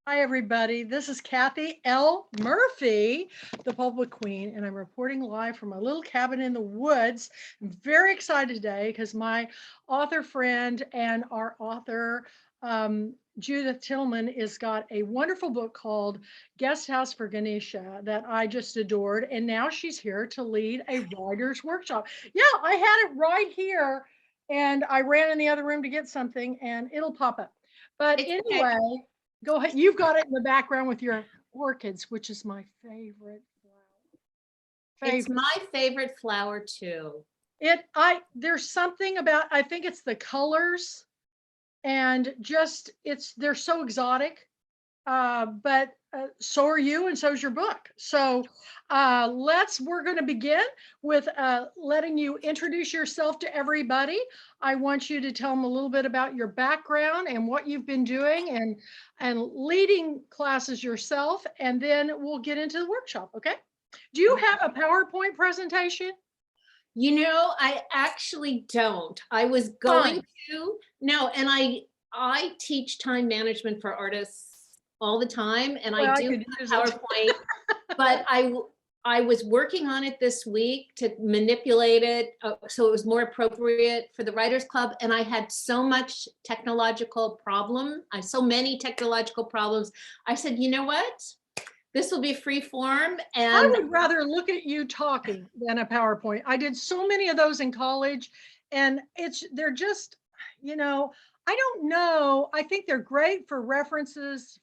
Hi, everybody. This is Kathy L. Murphy, the Pulpwood Queen, and I'm reporting live from my little cabin in the woods. I'm very excited today because my author friend and our author, Judith Teitelman, has got a wonderful book called Guesthouse for Ganesha that I just adored. And now she's here to lead a writer's workshop. Yeah, I had it right here, and I ran in the other room to get something, and it'll pop up. But anyway, go ahead. You've got it in the background with your orchids, which is my favorite flower. It's my favorite flower too. There's something about, I think it's the colors and just they're so exotic. But so are you, and so is your book. So we're going to begin with letting you introduce yourself to everybody. I want you to tell them a little bit about your background and what you've been doing and leading classes yourself, and then we'll get into the workshop. Okay? Do you have a PowerPoint presentation? You know, I actually don't. I was going to. No, and I teach time management for artists all the time, and I do have PowerPoint, but I was working on it this week to manipulate it so it was more appropriate for the Writers Club, and I had so many technological problems. I said, you know what? This will be free form. And I would rather look at you talking than a PowerPoint. I did so many of those in college, and they're just, I don't know. I think they're great for references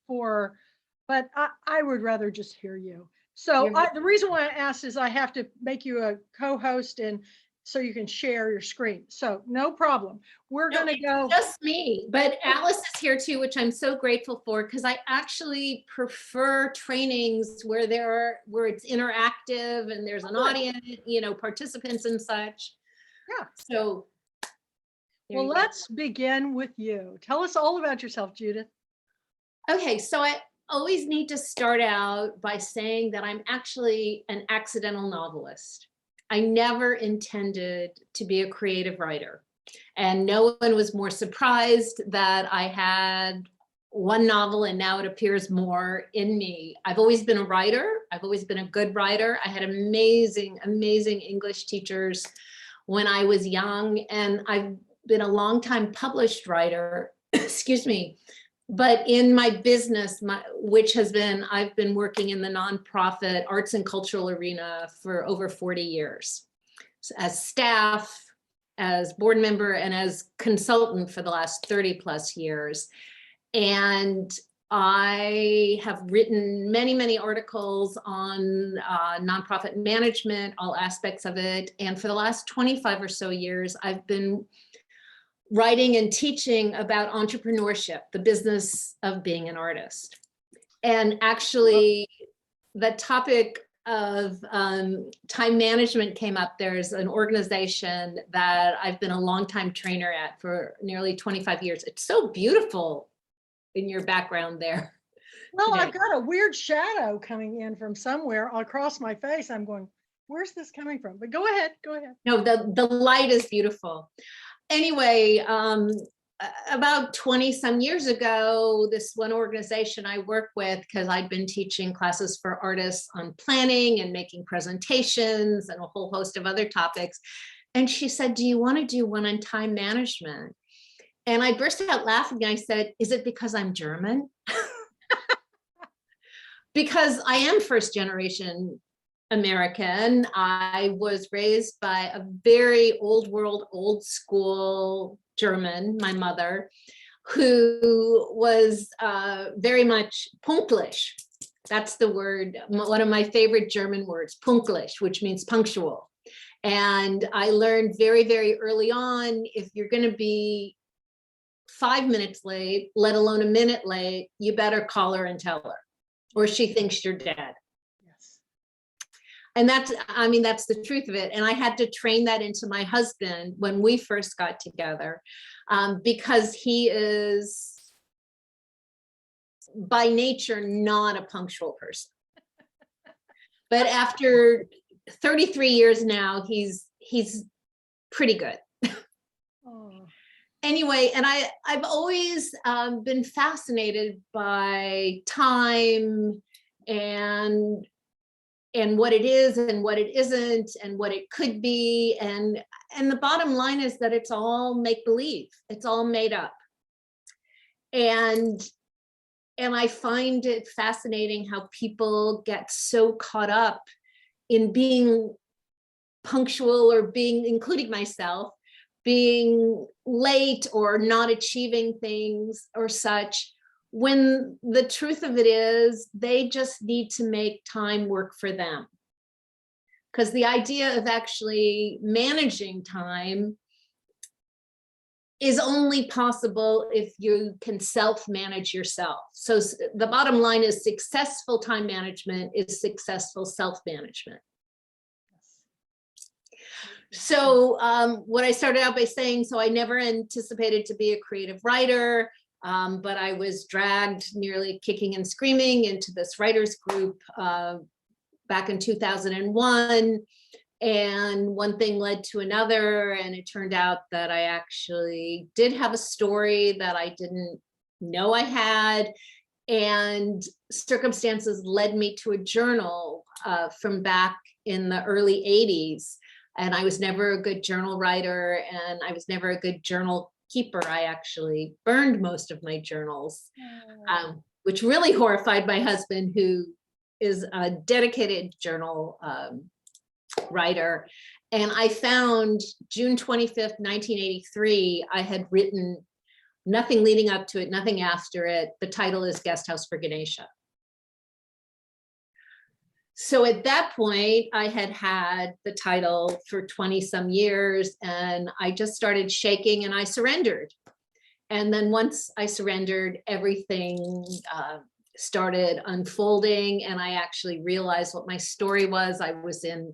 but I would rather just hear you. So the reason why I asked is I have to make you a co-host, and so you can share your screen. So no problem. We're going to go. Just me, but Alice is here too, which I'm so grateful for, because I actually prefer trainings where it's interactive and there's an audience, participants and such. Yeah. So. Well, let's begin with you. Tell us all about yourself, Judith. Okay, so I always need to start out by saying that I'm actually an accidental novelist. I never intended to be a creative writer, and no one was more surprised that I had one novel and now it appears more in me. I've always been a writer. I've always been a good writer. I had amazing, amazing English teachers when I was young, and I've been a long-time published writer, excuse me, but in my business, I've been working in the nonprofit arts and cultural arena for over 40 years, as staff, as board member, and as consultant for the last 30 plus years. And I have written many, many articles on nonprofit management, all aspects of it. And for the last 25 or so years, I've been writing and teaching about entrepreneurship, the business of being an artist. And actually, the topic of time management came up. There's an organization that I've been a longtime trainer at for nearly 25 years. It's so beautiful in your background there. Well, today. I've got a weird shadow coming in from somewhere across my face. I'm going, where's this coming from? But go ahead, go ahead. No, the light is beautiful. Anyway, about 20 some years ago, this one organization I work with, because I'd been teaching classes for artists on planning and making presentations and a whole host of other topics. And she said, do you want to do one on time management? And I burst out laughing. I said, is it because I'm German? Because I am first generation American. I was raised by a very old world, old school German, my mother, who was very much pünktlich. That's the word, one of my favorite German words, pünktlich, which means punctual. And I learned very, very early on, if you're going to be 5 minutes late, let alone a minute late, you better call her and tell her, or she thinks you're dead. And that's the truth of it. And I had to train that into my husband when we first got together, because he is by nature not a punctual person. But after 33 years now, he's pretty good. Oh. anyway, and I've always been fascinated by time and what it is and what it isn't and what it could be. And the bottom line is that it's all make believe. It's all made up. And I find it fascinating how people get so caught up in being punctual or being, including myself, being late or not achieving things or such, when the truth of it is they just need to make time work for them. Because the idea of actually managing time is only possible if you can self-manage yourself. So the bottom line is successful time management is successful self-management. So what I started out by saying, so I never anticipated to be a creative writer, but I was dragged nearly kicking and screaming into this writers group back in 2001. And one thing led to another, and it turned out that I actually did have a story that I didn't know I had. And circumstances led me to a journal from back in the early 80s. And I was never a good journal writer, and I was never a good journal keeper. I actually burned most of my journals, which really horrified my husband, who is a dedicated journal writer. And I found June 25th, 1983, I had written nothing leading up to it, nothing after it. The title is Guesthouse for Ganesha. So at that point, I had had the title for 20 some years, and I just started shaking and I surrendered. And then once I surrendered, everything started unfolding, and I actually realized what my story was. I was in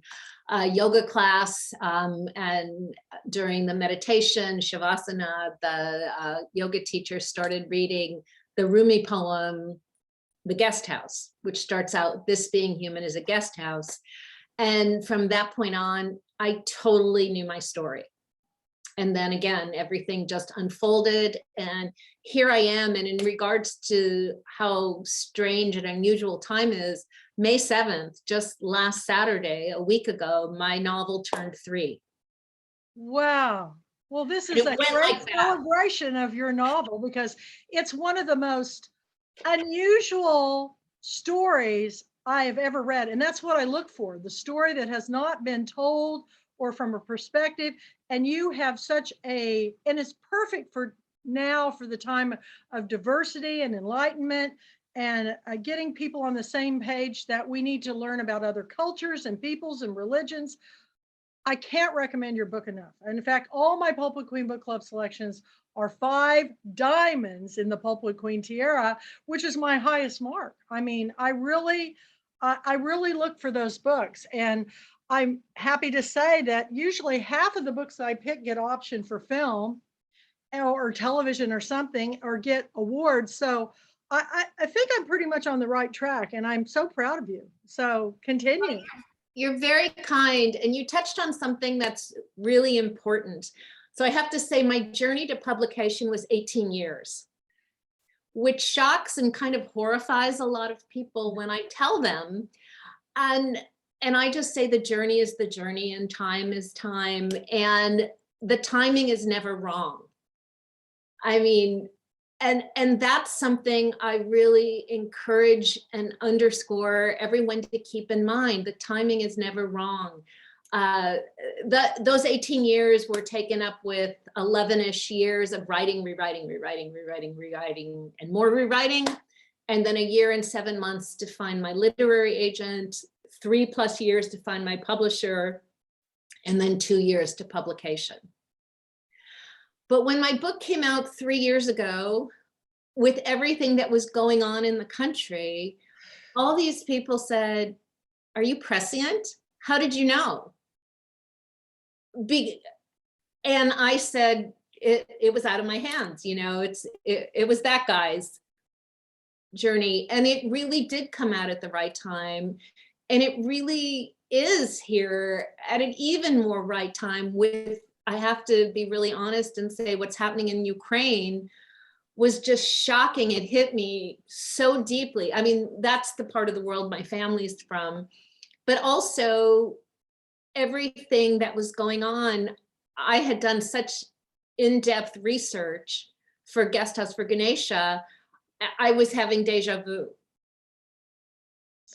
a yoga class, and during the meditation, Shavasana, the yoga teacher started reading the Rumi poem, The Guesthouse, which starts out, "This being human is a guest house." And from that point on, I totally knew my story. And then again, everything just unfolded, and here I am. And in regards to how strange and unusual time is, May 7th, just last Saturday, a week ago, my novel turned 3. Wow. Well, this is a great celebration of your novel, because it's one of the most unusual stories I have ever read. And that's what I look for, the story that has not been told or from a perspective. And you have such and it's perfect for now, for the time of diversity and enlightenment, and getting people on the same page that we need to learn about other cultures and peoples and religions. I can't recommend your book enough. And in fact, all my Pulpwood Queen Book Club selections are 5 diamonds in the Pulpwood Queen tiara, which is my highest mark. I mean, I really look for those books. And I'm happy to say that usually half of the books that I pick get optioned for film or television or something, or get awards. So I think I'm pretty much on the right track, and I'm so proud of you. So continue. You're very kind, and you touched on something that's really important. So I have to say, my journey to publication was 18 years, which shocks and kind of horrifies a lot of people when I tell them. And I just say the journey is the journey, and time is time, and the timing is never wrong. I mean, and that's something I really encourage and underscore everyone to keep in mind. The timing is never wrong. Those 18 years were taken up with 11-ish years of writing, rewriting, and more rewriting. And then 1 year and 7 months to find my literary agent, 3+ years to find my publisher, and then 2 years to publication. But when my book came out 3 years ago, with everything that was going on in the country, all these people said, "Are you prescient? How did you know?" And I said, it was out of my hands. You know, it was that guy's journey. And it really did come out at the right time. And it really is here at an even more right time, with I have to be really honest and say what's happening in Ukraine was just shocking. It hit me so deeply. I mean, that's the part of the world my family's from, but also everything that was going on. I had done such in-depth research for Guesthouse for Ganesha. I was having deja vu.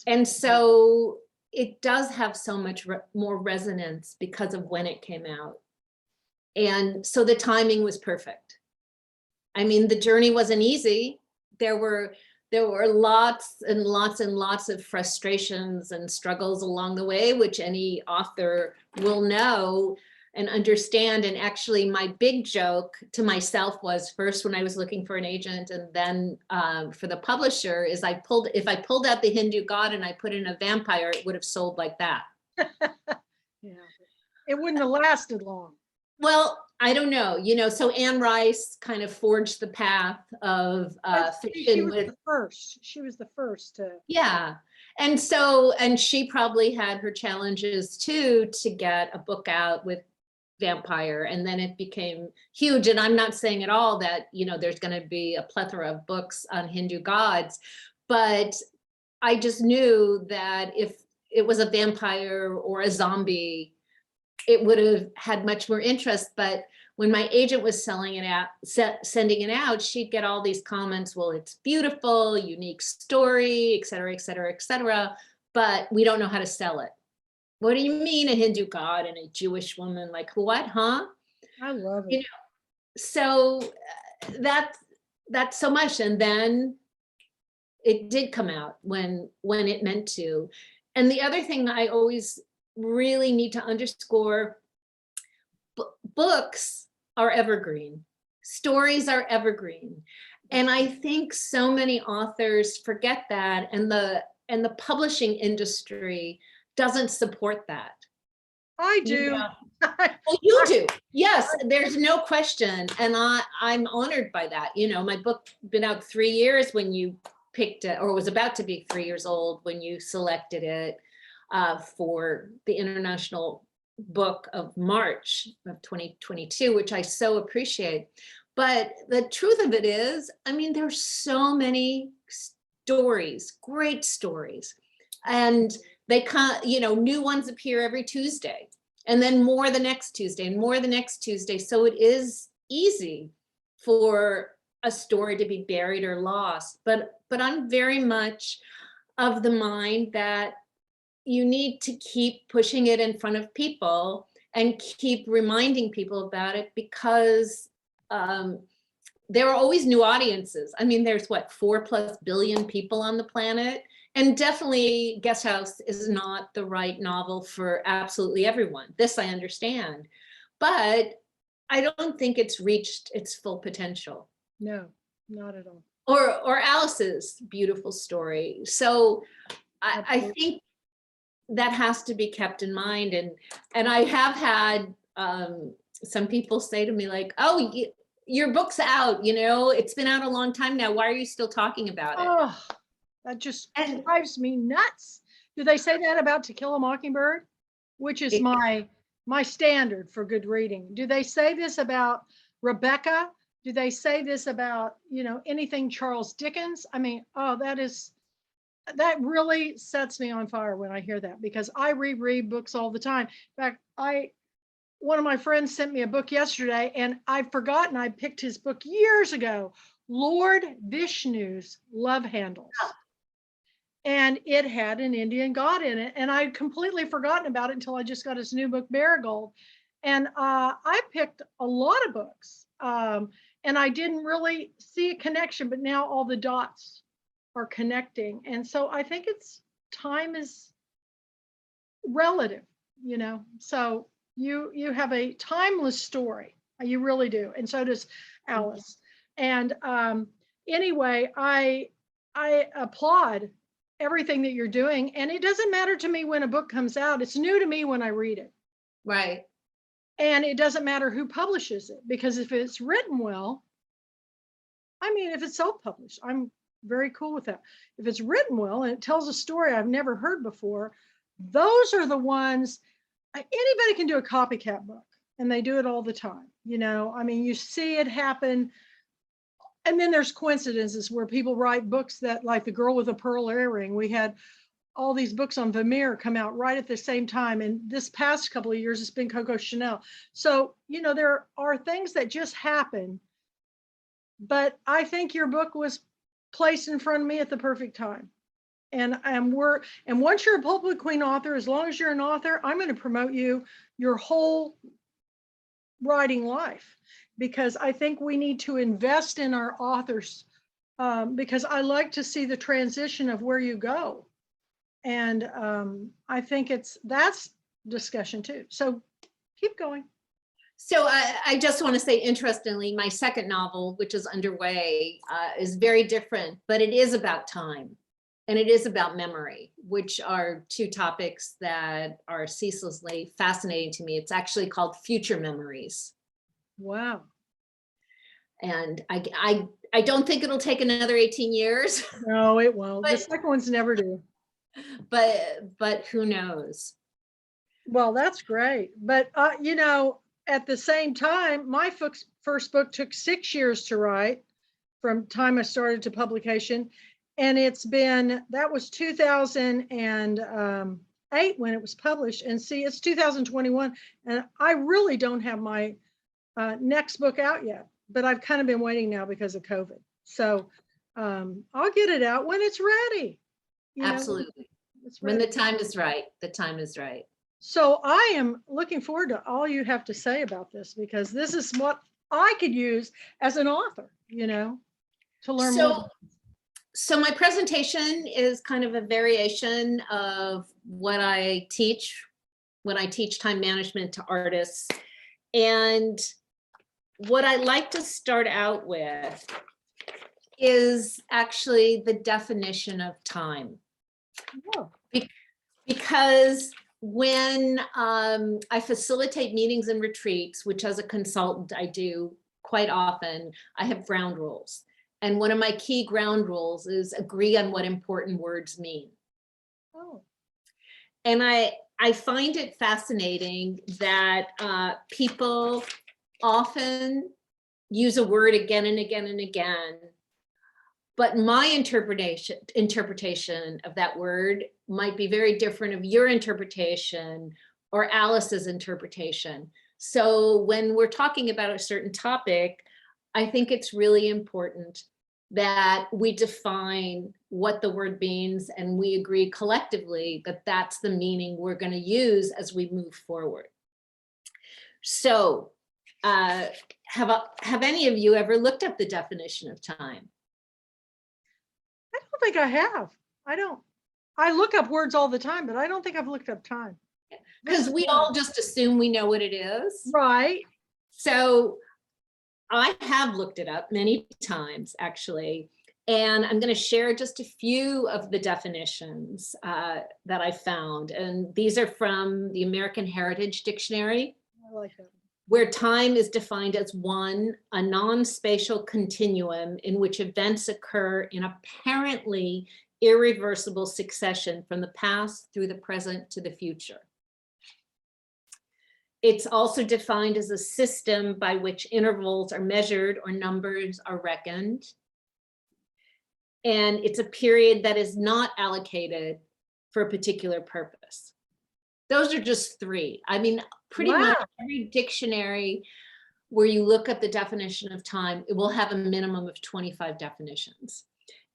And so it does have so much more resonance because of when it came out. And so the timing was perfect. I mean, the journey wasn't easy. There were lots and lots and lots of frustrations and struggles along the way, which any author will know and understand. And actually my big joke to myself was, first when I was looking for an agent and then for the publisher, is if I pulled out the Hindu god and I put in a vampire, it would have sold like that. Yeah, it wouldn't have lasted long. Well, I don't know, so Anne Rice kind of forged the path of fiction. She was the first to. Yeah. And she probably had her challenges too, to get a book out with vampire, and then it became huge. And I'm not saying at all that, there's going to be a plethora of books on Hindu gods, but I just knew that if it was a vampire or a zombie, it would have had much more interest. But when my agent was sending it out, she'd get all these comments, well, it's beautiful, unique story, et cetera, et cetera, et cetera, but we don't know how to sell it. What do you mean a Hindu god and a Jewish woman? Like what, huh? I love it. So that's so much. And then it did come out when it meant to. And the other thing I always really need to underscore, books are evergreen. Stories are evergreen. And I think so many authors forget that, and the publishing industry doesn't support that. I do. Well, you do. Yes, there's no question. And I'm honored by that. My book been out 3 years when you picked it, or was about to be 3 years old when you selected it for the International Book of March of 2022, which I so appreciate. But the truth of it is, I mean, there's so many stories, great stories, and they can't, new ones appear every Tuesday, and then more the next Tuesday, and more the next Tuesday. So it is easy for a story to be buried or lost. But I'm very much of the mind that you need to keep pushing it in front of people and keep reminding people about it, because there are always new audiences. I mean, there's 4+ billion people on the planet. And definitely Guesthouse is not the right novel for absolutely everyone. This I understand, but I don't think it's reached its full potential. No, not at all. Or Alice's beautiful story. So I think that has to be kept in mind. And I have had some people say to me like, oh, your book's out, it's been out a long time now. Why are you still talking about it? Oh, that just drives me nuts. Do they say that about To Kill a Mockingbird, which is my standard for good reading? Do they say this about Rebecca? Do they say this about, anything Charles Dickens? I mean, that really sets me on fire when I hear that, because I reread books all the time. In fact, one of my friends sent me a book yesterday, and I've forgotten I picked his book years ago, Lord Vishnu's Love Handles. And it had an Indian god in it, and I'd completely forgotten about it until I just got his new book, Marigold. And I picked a lot of books, and I didn't really see a connection, but now all the dots are connecting. And so I think time is relative, so you have a timeless story, you really do, and so does Alice. And anyway, I applaud everything that you're doing, and it doesn't matter to me when a book comes out. It's new to me when I read it. Right. And it doesn't matter who publishes it, because if it's written well, I mean, if it's self-published, I'm very cool with that. If it's written well and it tells a story I've never heard before, those are the ones. Anybody can do a copycat book. and they do it all the time. You know, I mean, you see it happen. And then there's coincidences where people write books that, like The Girl with a Pearl Earring, we had all these books on Vermeer come out right at the same time. And this past couple of years, it's been Coco Chanel. So, you know, there are things that just happen. But I think your book was placed in front of me at the perfect time. And once you're a Pulpwood Queen author, as long as you're an author, I'm going to promote you your whole writing life, because I think we need to invest in our authors, because I like to see the transition of where you go. And I think that's discussion too. So keep going. So I just want to say, interestingly, my second novel, which is underway, is very different, but it is about time. And it is about memory, which are two topics that are ceaselessly fascinating to me. It's actually called Future Memories. Wow. And I don't think it'll take another 18 years. No, it won't. The second ones never do. But who knows? Well, that's great. But, you know, at the same time, my first book took 6 years to write from time I started to publication. And that was 2008 when it was published. And see, it's 2021. And I really don't have my next book out yet, but I've kind of been waiting now because of COVID. So I'll get it out when it's ready. Absolutely. When the time is right, the time is right. So I am looking forward to all you have to say about this, because this is what I could use as an author, you know, to learn more. So my presentation is kind of a variation of what I teach when I teach time management to artists. And what I like to start out with is actually the definition of time. Oh. Because when I facilitate meetings and retreats, which as a consultant I do quite often, I have ground rules. And one of my key ground rules is agree on what important words mean. Oh. And I find it fascinating that people often use a word again and again and again, but my interpretation of that word might be very different of your interpretation or Alice's interpretation. So when we're talking about a certain topic, I think it's really important that we define what the word means and we agree collectively that that's the meaning we're going to use as we move forward. So have any of you ever looked up the definition of time? I don't think I have. I look up words all the time, but I don't think I've looked up time. Because we all just assume we know what it is. Right. So I have looked it up many times, actually, and I'm going to share just a few of the definitions that I found. And these are from the American Heritage Dictionary. I like that. Where time is defined as one, a non-spatial continuum in which events occur in apparently irreversible succession from the past through the present to the future. It's also defined as a system by which intervals are measured or numbers are reckoned. And it's a period that is not allocated for a particular purpose. Those are just three. I mean, pretty much every dictionary where you look at the definition of time, it will have a minimum of 25 definitions.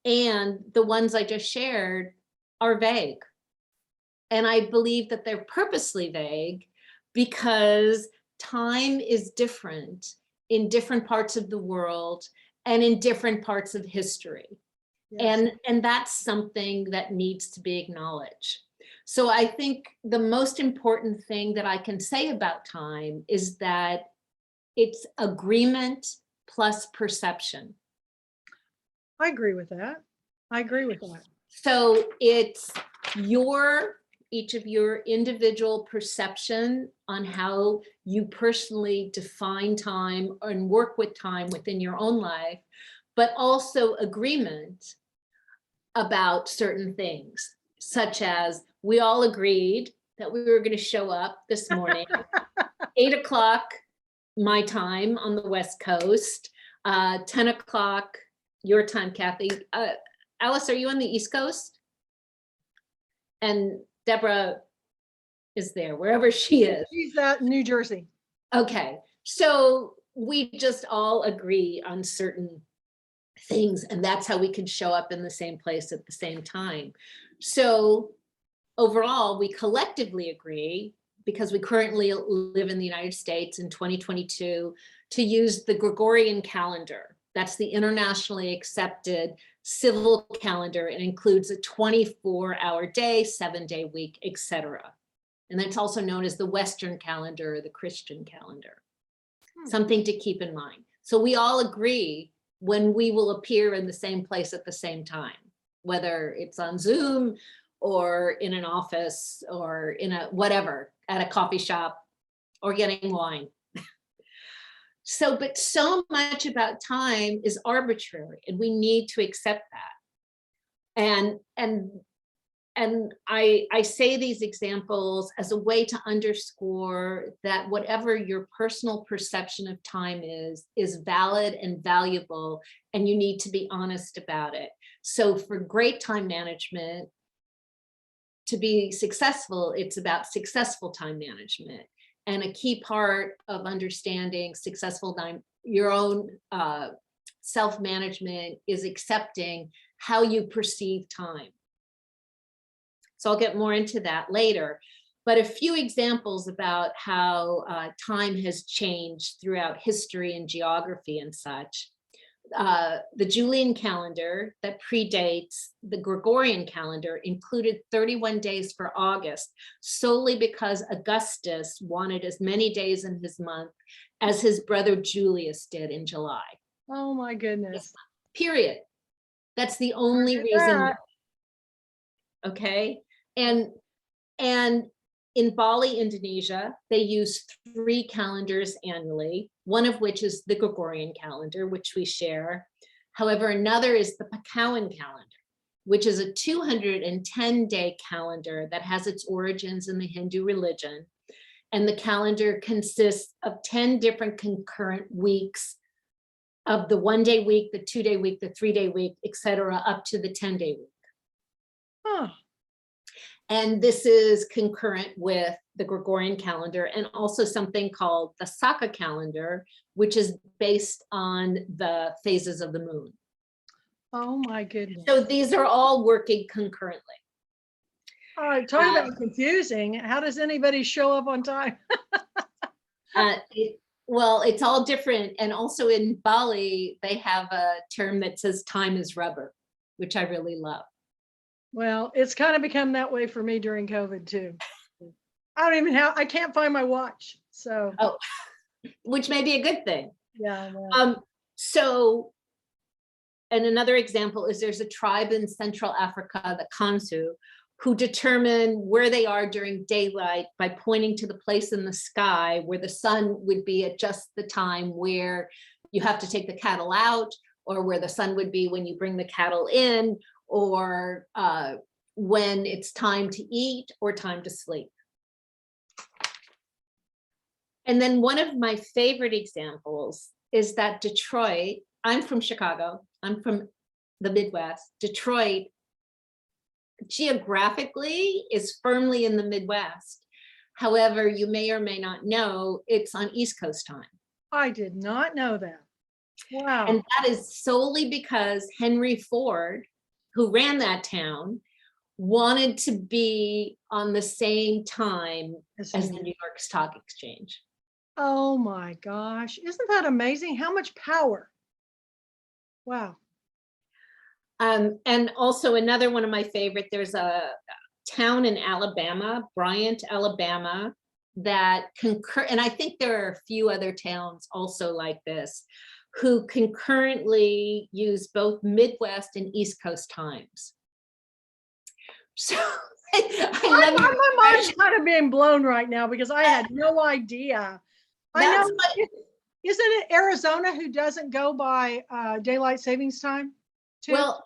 And the ones I just shared are vague. And I believe that they're purposely vague because time is different in different parts of the world and in different parts of history. Yes. And that's something that needs to be acknowledged. So I think the most important thing that I can say about time is that it's agreement plus perception. I agree with that. So it's each of your individual perception on how you personally define time and work with time within your own life, but also agreement about certain things, such as we all agreed that we were going to show up this morning, 8 o'clock my time on the West Coast, 10 o'clock your time, Kathy. Alice, are you on the East Coast? And Deborah is there, wherever she is. She's at New Jersey. Okay, so we just all agree on certain things, and that's how we can show up in the same place at the same time. So overall, we collectively agree, because we currently live in the United States in 2022, to use the Gregorian calendar. That's the internationally accepted civil calendar. It includes a 24-hour day, 7-day week, etc. And that's also known as the Western calendar or the Christian calendar. Something to keep in mind. So we all agree when we will appear in the same place at the same time, whether it's on Zoom or in an office or in a whatever, at a coffee shop or getting wine. So, but so much about time is arbitrary, and we need to accept that. And I say these examples as a way to underscore that whatever your personal perception of time is valid and valuable, and you need to be honest about it. So for great time management, to be successful, it's about successful time management. And a key part of understanding successful time, your own self-management, is accepting how you perceive time. So I'll get more into that later, but a few examples about how time has changed throughout history and geography and such. The Julian calendar that predates the Gregorian calendar included 31 days for August, solely because Augustus wanted as many days in his month as his brother Julius did in July. Oh my goodness. Period. That's the only reason. Okay. And in Bali, Indonesia, they use 3 calendars annually, one of which is the Gregorian calendar, which we share. However, another is the Pakawan calendar, which is a 210-day calendar that has its origins in the Hindu religion. And the calendar consists of 10 different concurrent weeks of the 1-day week, the 2-day week, the 3-day week, etc., up to the 10-day week. Huh. And this is concurrent with the Gregorian calendar, and also something called the Saka calendar, which is based on the phases of the moon. Oh my goodness. So these are all working concurrently. All right, talk about confusing. How does anybody show up on time? Well, it's all different. And also in Bali, they have a term that says time is rubber, which I really love. Well, it's kind of become that way for me during COVID too. I can't find my watch. So, which may be a good thing. Yeah. Well. And another example is there's a tribe in Central Africa, the Kansu, who determine where they are during daylight by pointing to the place in the sky where the sun would be at just the time where you have to take the cattle out, or where the sun would be when you bring the cattle in, or when it's time to eat or time to sleep. And then one of my favorite examples is that Detroit, I'm from Chicago, I'm from the Midwest. Detroit geographically is firmly in the Midwest. However, you may or may not know it's on East Coast time. I did not know that. Wow. And that is solely because Henry Ford, who ran that town, wanted to be on the same time as the New York Stock Exchange. Oh my gosh. Isn't that amazing? How much power? Wow. And also another one of my favorite, there's a town in Alabama, Bryant, Alabama, that and I think there are a few other towns also like this, who concurrently use both Midwest and East Coast times. So my mind's kind of being blown right now because I had no idea. Isn't it Arizona who doesn't go by daylight savings time too? Well,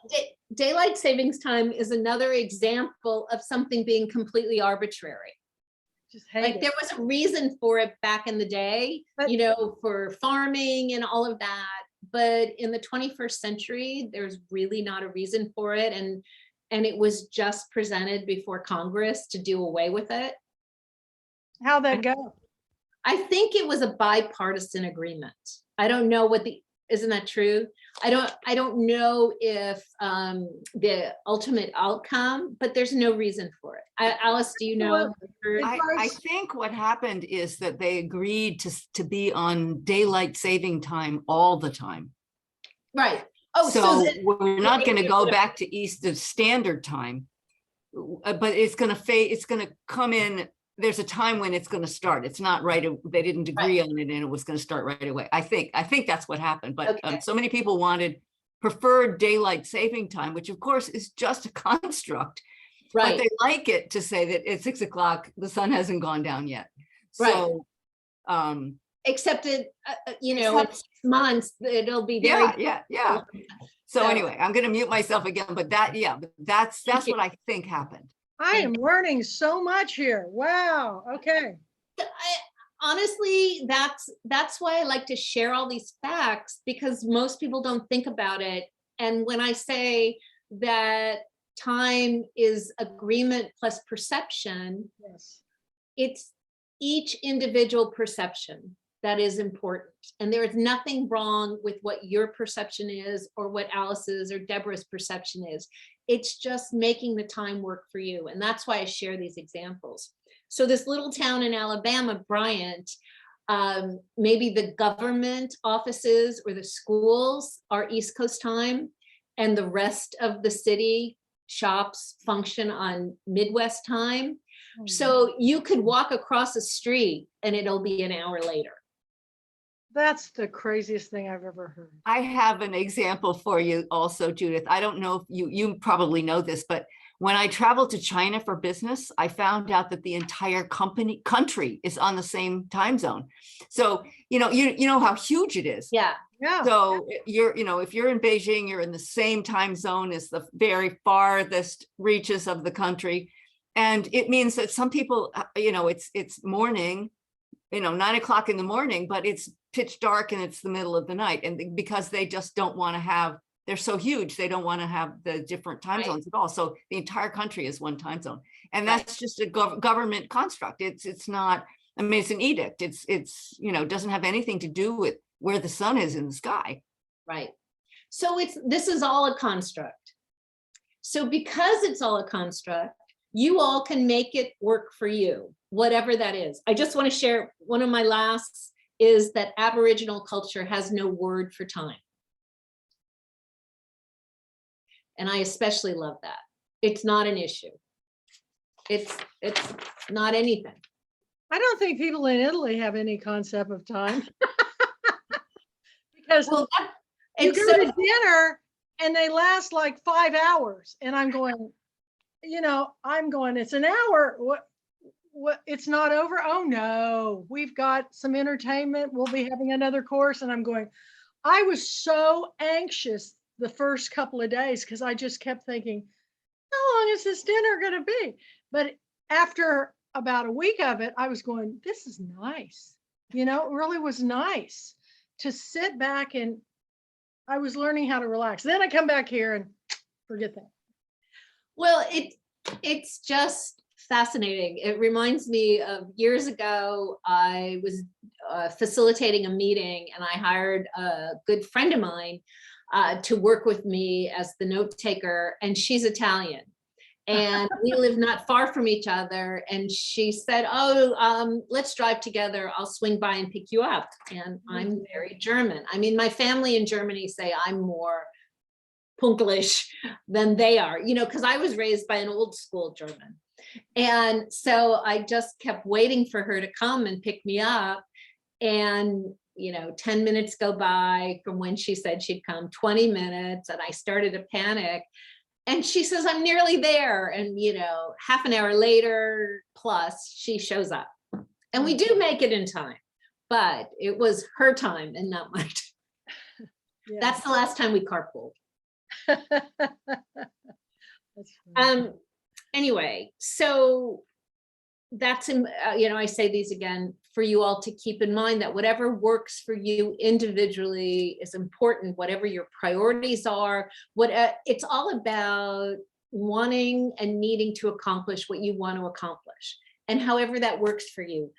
daylight savings time is another example of something being completely arbitrary. Just hate Like it. there was a reason for it back in the day, But- you know, for farming and all of that. But in the 21st century, there's really not a reason for it. And it was just presented before Congress to do away with it. How'd that go? I think it was a bipartisan agreement. I don't know what isn't that true? I don't know if the ultimate outcome, but there's no reason for it. Alice, do you know? I think what happened is that they agreed to be on daylight saving time all the time. Right. Oh, so we're not going to go back to Eastern Standard Time, but it's going to fade. It's going to come in. There's a time when it's going to start. It's not right. They didn't agree on it, and it was going to start right away. I think that's what happened. But so many people wanted preferred daylight saving time, which of course is just a construct. Right. But they like it to say that at 6 o'clock the sun hasn't gone down yet. So, except it, you know, in 6 months it'll be very yeah. So anyway, I'm going to mute myself again. But that's what I think happened. I am learning so much here. Wow. Okay. Honestly, that's why I like to share all these facts, because most people don't think about it. And when I say that time is agreement plus perception, it's each individual perception that is important. And there is nothing wrong with what your perception is or what Alice's or Deborah's perception is. It's just making the time work for you. And that's why I share these examples. So this little town in Alabama, Bryant, maybe the government offices or the schools are East Coast time, and the rest of the city shops function on Midwest time. So you could walk across the street and it'll be an hour later. That's the craziest thing I've ever heard. I have an example for you also, Judith. I don't know if you probably know this, but when I traveled to China for business, I found out that the entire country is on the same time zone. So, you know how huge it is. Yeah. So if you're in Beijing, you're in the same time zone as the very farthest reaches of the country. And it means that some people, it's morning, 9 o'clock in the morning, but it's pitch dark and it's the middle of the night. And because they just don't want to have, they're so huge, they don't want to have the different time zones at all. So the entire country is one time zone. And that's just a government construct. It's not, I mean, it's an edict. It's doesn't have anything to do with where the sun is in the sky. Right. So this is all a construct. So because it's all a construct, you all can make it work for you, whatever that is. I just want to share one of my lasts is that Aboriginal culture has no word for time. And I especially love that. It's not an issue. It's not anything. I don't think people in Italy have any concept of time. Because you go to dinner and they last like 5 hours. And I'm going, it's an hour. What? It's not over. Oh no, we've got some entertainment. We'll be having another course. And I'm going, I was so anxious the first couple of days because I just kept thinking, how long is this dinner going to be? But after about a week of it, I was going, this is nice. It really was nice to sit back, and I was learning how to relax. Then I come back here and forget that. Well, it's just fascinating. It reminds me of years ago, I was facilitating a meeting and I hired a good friend of mine to work with me as the note taker, and she's Italian. And we live not far from each other. And she said, let's drive together. I'll swing by and pick you up. And I'm very German. I mean, my family in Germany say I'm more Punktlich than they are, because I was raised by an old school German. And so I just kept waiting for her to come and pick me up. And 10 minutes go by from when she said she'd come, 20 minutes, and I started to panic. And she says, I'm nearly there. And, half an hour later plus, she shows up. And we do make it in time, but it was her time and not mine. Yeah. That's the last time we carpooled. Anyway, so that's, I say these again for you all to keep in mind, that whatever works for you individually is important, whatever your priorities are, it's all about wanting and needing to accomplish what you want to accomplish, and however that works for you.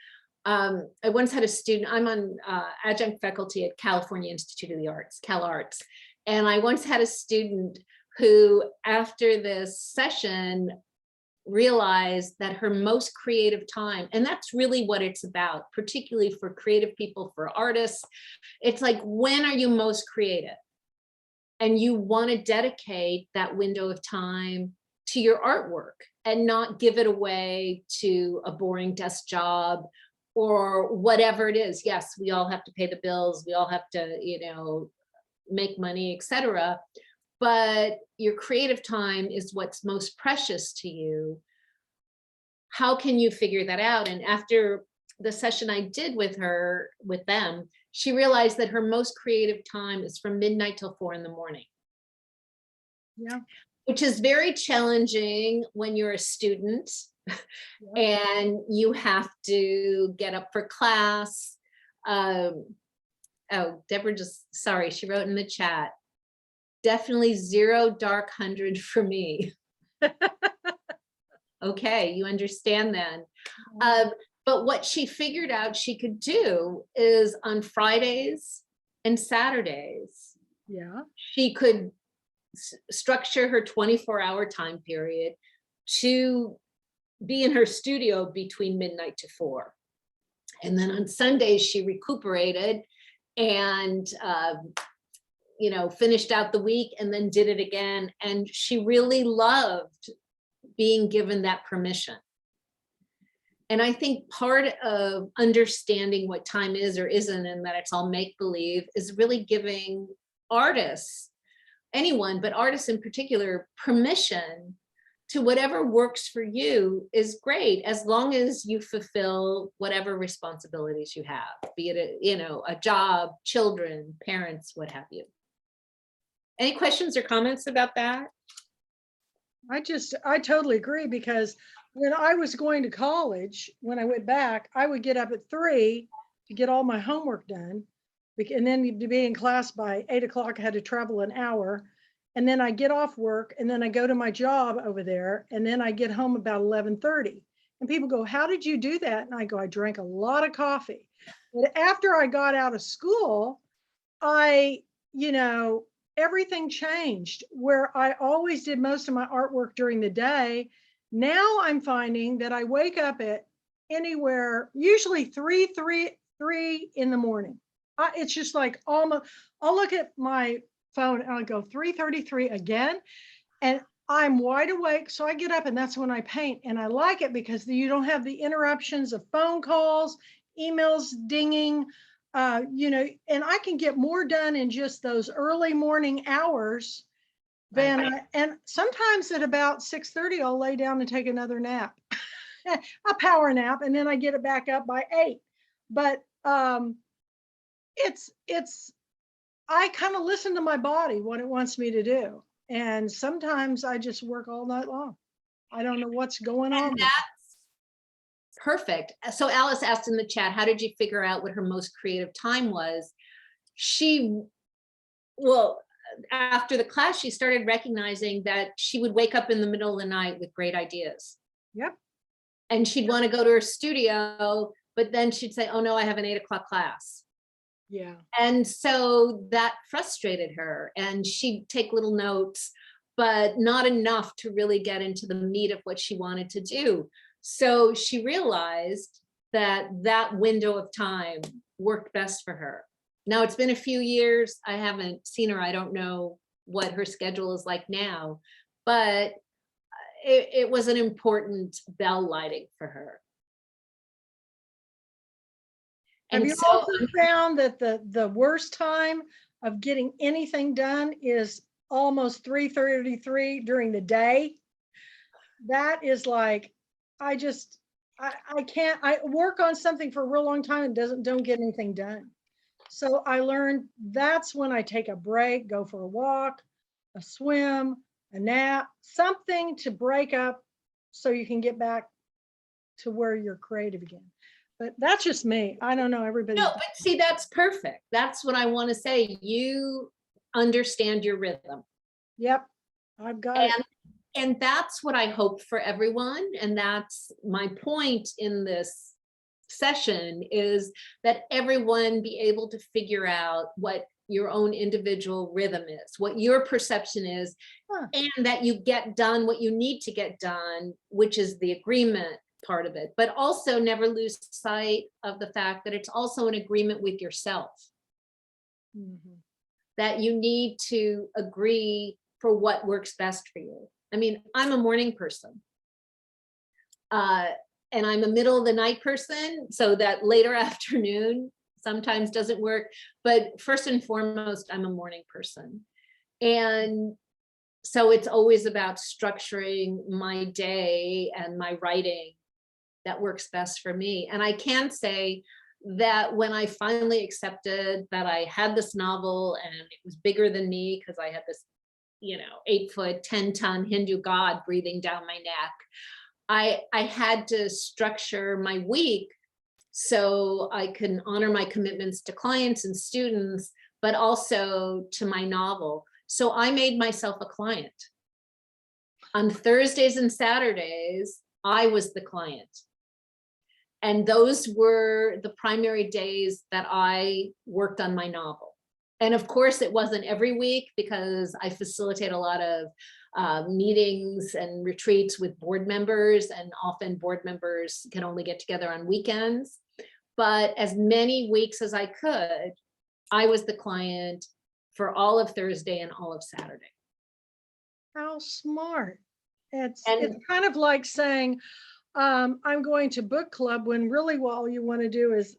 I once had a student, I'm on adjunct faculty at California Institute of the Arts, Cal Arts, and I once had a student who, after this session, realized that her most creative time, and that's really what it's about, particularly for creative people, for artists, it's like, when are you most creative? And you want to dedicate that window of time to your artwork and not give it away to a boring desk job or whatever it is. Yes, we all have to pay the bills, we all have to, make money, etc. But your creative time is what's most precious to you. How can you figure that out? And after the session I did with them, she realized that her most creative time is from midnight till 4 in the morning. Yeah. Which is very challenging when you're a student. Yeah. And you have to get up for class. Oh, Deborah sorry, she wrote in the chat, definitely 0 dark 100 for me. Okay, you understand then. But what she figured out she could do is on Fridays and Saturdays, yeah, she could structure her 24-hour time period to be in her studio between midnight to 4. And then on Sundays, she recuperated and finished out the week and then did it again. And she really loved being given that permission. And I think part of understanding what time is or isn't, and that it's all make-believe, is really giving artists, anyone, but artists in particular, permission to whatever works for you is great, as long as you fulfill whatever responsibilities you have, be it a job, children, parents, what have you. Any questions or comments about that? I totally agree, because when I was going to college, when I went back, I would get up at 3 to get all my homework done. And then to be in class by 8 o'clock, I had to travel an hour. And then I get off work and then I go to my job over there. And then I get home about 11:30. And people go, how did you do that? And I go, I drank a lot of coffee. But after I got out of school, everything changed, where I always did most of my artwork during the day. Now I'm finding that I wake up at anywhere, usually 3 in the morning. It's just like almost, I'll look at my phone and I'll go 3:33 again, and I'm wide awake. So I get up and that's when I paint, and I like it because you don't have the interruptions of phone calls, emails dinging, and I can get more done in just those early morning hours than, and sometimes at about 6:30, I'll lay down and take another nap, a power nap, and then I get it back up by 8. But I kind of listen to my body, what it wants me to do. And sometimes I just work all night long. I don't know what's going on. That's perfect. So Alice asked in the chat, how did you figure out what her most creative time was? After the class, she started recognizing that she would wake up in the middle of the night with great ideas. Yep. And she'd want to go to her studio, but then she'd say, oh no, I have an 8 o'clock class. Yeah. And so that frustrated her, and she'd take little notes, but not enough to really get into the meat of what she wanted to do. So she realized that that window of time worked best for her. Now it's been a few years. I haven't seen her. I don't know what her schedule is like now, but it was an important bell lighting for her. Have you also found that the worst time of getting anything done is almost 3:33 during the day? That is like, I can't, I work on something for a real long time and don't get anything done. So I learned that's when I take a break, go for a walk, a swim, a nap, something to break up so you can get back to where you're creative again. But that's just me. I don't know everybody. No, but see, that's perfect. That's what I want to say. You understand your rhythm. Yep, I've got it. And that's what I hope for everyone. And that's my point in this session, is that everyone be able to figure out what your own individual rhythm is, what your perception is, and that you get done what you need to get done, which is the agreement part of it, but also never lose sight of the fact that it's also an agreement with yourself. Mhm. That you need to agree for what works best for you. I mean, I'm a morning person. And I'm a middle of the night person, so that later afternoon sometimes doesn't work. But first and foremost, I'm a morning person. And so it's always about structuring my day and my writing that works best for me. And I can say that when I finally accepted that I had this novel and it was bigger than me, because I had this 8-foot, 10-ton Hindu god breathing down my neck, I had to structure my week so I can honor my commitments to clients and students, but also to my novel. So I made myself a client. On Thursdays and Saturdays, I was the client. And those were the primary days that I worked on my novel. And of course, it wasn't every week, because I facilitate a lot of meetings and retreats with board members, and often board members can only get together on weekends. But as many weeks as I could, I was the client for all of Thursday and all of Saturday. How smart. It's And kind of like saying, I'm going to book club, when really what all you want to do is,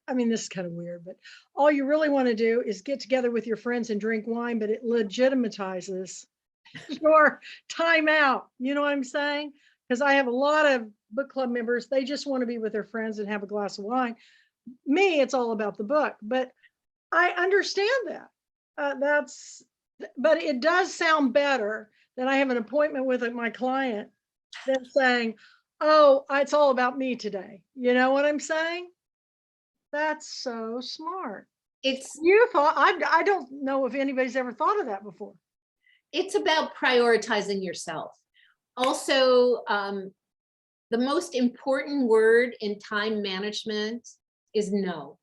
I mean, this is kind of weird, but all you really want to do is get together with your friends and drink wine, but it legitimizes your time out. You know what I'm saying? Because I have a lot of book club members, they just want to be with their friends and have a glass of wine. Me, it's all about the book, but I understand that. But it does sound better that I have an appointment with my client than saying, oh, it's all about me today. You know what I'm saying? That's so smart. it's You thought, I don't know if anybody's ever thought of that before. it's about prioritizing yourself. Also, the most important word in time management is no.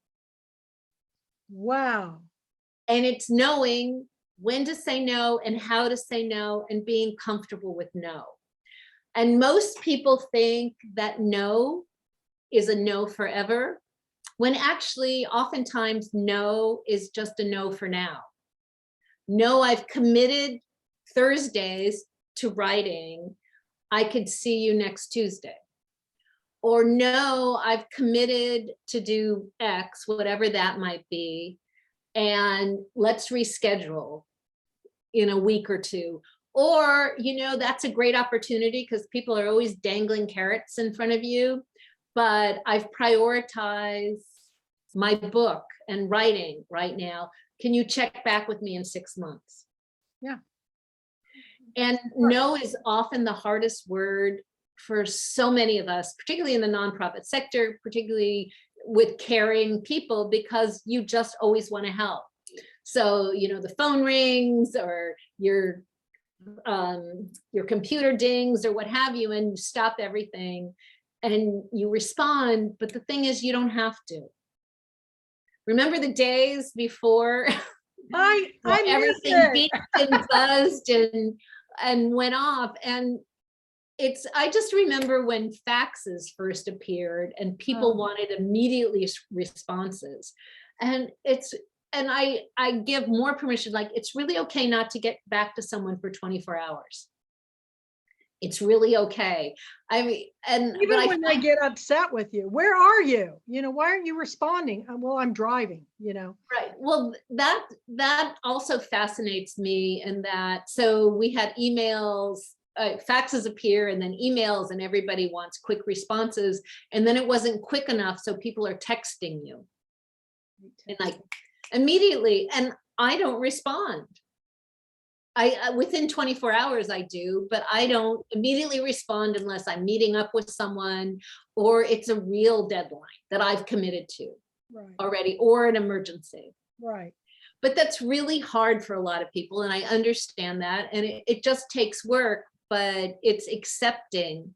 Wow. And it's knowing when to say no and how to say no, and being comfortable with no. And most people think that no is a no forever, when actually oftentimes no is just a no for now. No, I've committed Thursdays to writing. I could see you next Tuesday. Or no, I've committed to do X, whatever that might be, and let's reschedule in a week or two. Or, that's a great opportunity, because people are always dangling carrots in front of you, but I've prioritized my book and writing right now. Can you check back with me in 6 months? Yeah. And no is often the hardest word for so many of us, particularly in the nonprofit sector, particularly with caring people, because you just always want to help. So, the phone rings, or your computer dings, or what have you, and you stop everything and you respond. But the thing is, you don't have to. Remember the days before I everything beeped and buzzed and went off? And I just remember when faxes first appeared and people wanted immediately responses. And I give more permission, like, it's really okay not to get back to someone for 24 hours. It's really okay. I mean, and even when they get upset with you, where are you? Why aren't you responding? Well, I'm driving, Right. Well, that also fascinates me in that. So we had emails, faxes appear, and then emails, and everybody wants quick responses. And then it wasn't quick enough, so people are texting you. And like immediately, and I don't respond. within 24 hours I do, but I don't immediately respond unless I'm meeting up with someone or it's a real deadline that I've committed to already, or an emergency. Right. But that's really hard for a lot of people, and I understand that, and it just takes work, but it's accepting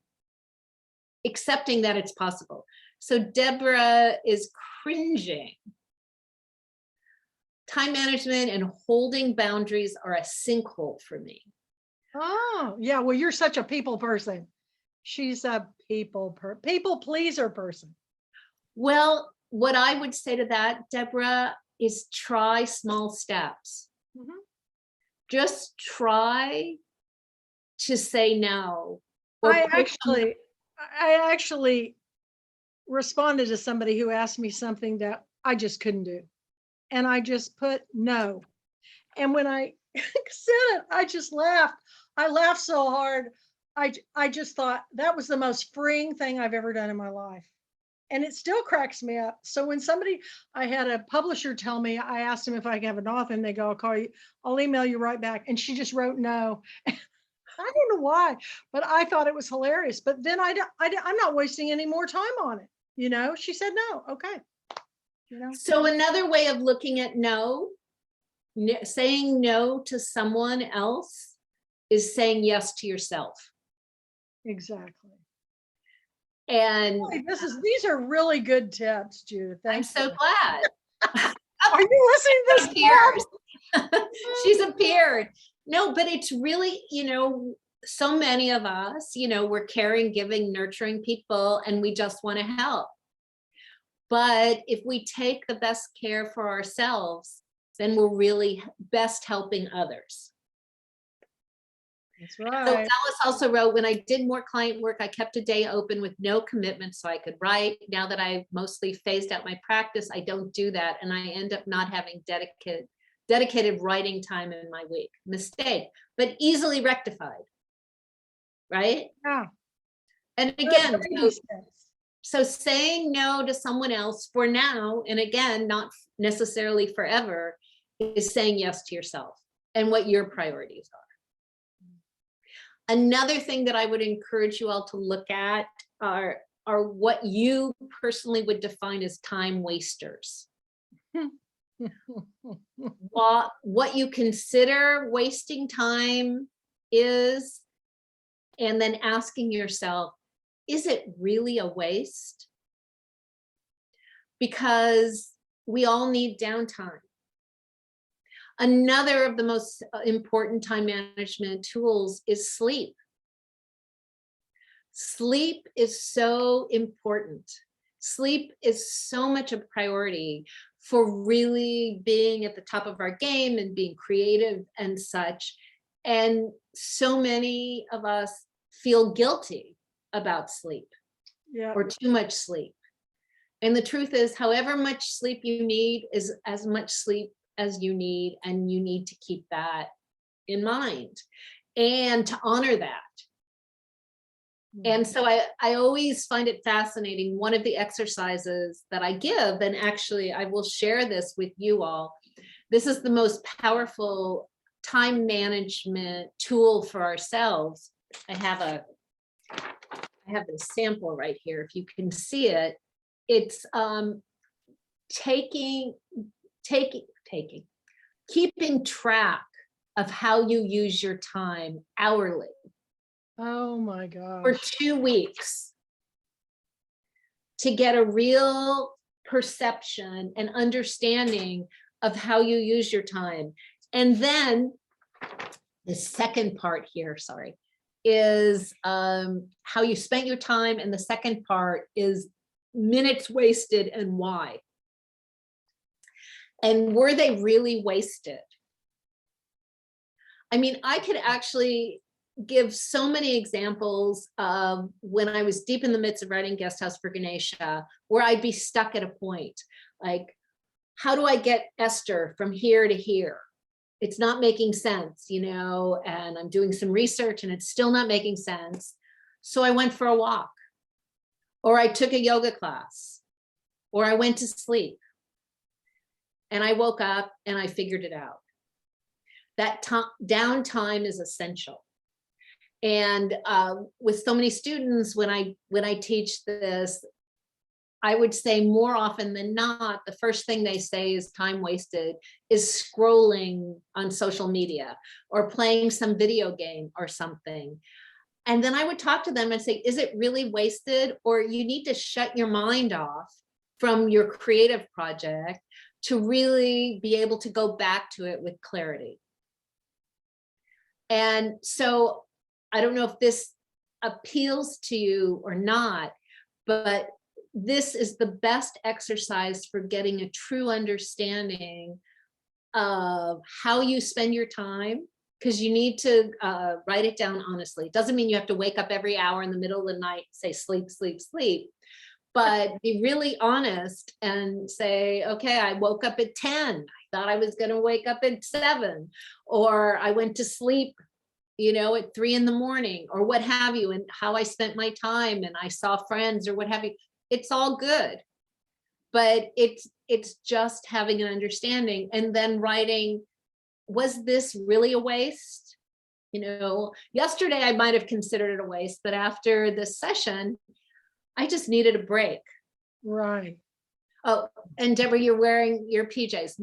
that it's possible. So Deborah is cringing. Time management and holding boundaries are a sinkhole for me. Oh, yeah. Well, you're such a people person. She's a people pleaser person. Well, what I would say to that, Deborah, is try small steps. Mhm. Just try to say no. or I put someone- actually responded to somebody who asked me something that I just couldn't do. And I just put no. And when I said it, I just laughed. I laughed so hard. I just thought that was the most freeing thing I've ever done in my life. And it still cracks me up. So when I had a publisher tell me, I asked them if I could have an author, and they go, I'll call you, I'll email you right back. And she just wrote no. I don't know why, but I thought it was hilarious. But then I'm not wasting any more time on it. You know, she said no. Okay. You know. So another way of looking at no, saying no to someone else is saying yes to yourself. Exactly. And Boy, these are really good tips, Judith. I'm Thank so you. glad. Are you listening to this? Appears. She's appeared. No, but it's really, so many of us, we're caring, giving, nurturing people, and we just want to help. But if we take the best care for ourselves, then we're really best helping others. That's So right. Alice also wrote, when I did more client work, I kept a day open with no commitment so I could write. Now that I've mostly phased out my practice, I don't do that. And I end up not having dedicated writing time in my week. Mistake, but easily rectified. Right? Yeah. And again, Good. so saying no to someone else for now, and again, not necessarily forever, is saying yes to yourself and what your priorities are. Another thing that I would encourage you all to look at are what you personally would define as time wasters. What you consider wasting time is, and then asking yourself, is it really a waste? Because we all need downtime. Another of the most important time management tools is sleep. Sleep is so important. Sleep is so much a priority for really being at the top of our game and being creative and such. And so many of us feel guilty about sleep, or too much sleep. And the truth is, however much sleep you need is as much sleep as you need, and you need to keep that in mind and to honor that. And so I always find it fascinating. One of the exercises that I give, and actually I will share this with you all, this is the most powerful time management tool for ourselves. I have a sample right here. If you can see it, it's keeping track of how you use your time hourly. Oh my gosh. For 2 weeks to get a real perception and understanding of how you use your time. And then the second part here, is how you spent your time. And the second part is minutes wasted and why. And were they really wasted? I mean, I could actually give so many examples of when I was deep in the midst of writing Guesthouse for Ganesha, where I'd be stuck at a point, like, how do I get Esther from here to here? It's not making sense, and I'm doing some research and it's still not making sense. So I went for a walk, or I took a yoga class, or I went to sleep. And I woke up and I figured it out. that downtime is essential. And with so many students, when I teach this, I would say more often than not, the first thing they say is time wasted is scrolling on social media or playing some video game or something. And then I would talk to them and say, is it really wasted? Or you need to shut your mind off from your creative project to really be able to go back to it with clarity. And so I don't know if this appeals to you or not, but this is the best exercise for getting a true understanding of how you spend your time, because you need to write it down honestly. It doesn't mean you have to wake up every hour in the middle of the night, say sleep, sleep, sleep, but be really honest and say, okay, I woke up at 10. I thought I was going to wake up at 7, or I went to sleep, you know, at 3 in the morning, or what have you, and how I spent my time, and I saw friends or what have you. It's all good, but it's just having an understanding and then writing, was this really a waste? You know, yesterday I might have considered it a waste, but after this session, I just needed a break. Right. Oh, and Deborah, you're wearing your PJs.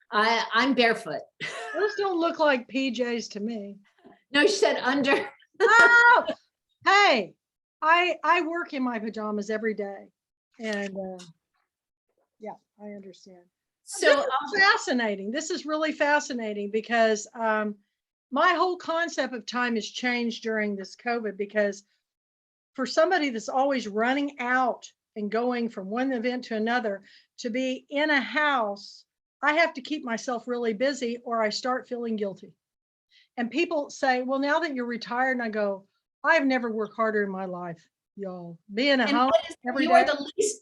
I'm barefoot. Those don't look like PJs to me. No, she said under. Oh, hey, I work in my pajamas every day, and yeah, I understand. So this is fascinating. This is really fascinating because my whole concept of time has changed during this COVID, because for somebody that's always running out and going from one event to another, to be in a house, I have to keep myself really busy or I start feeling guilty. And people say, well, now that you're retired, and I go, I've never worked harder in my life, y'all. Being at home every you day. are the least,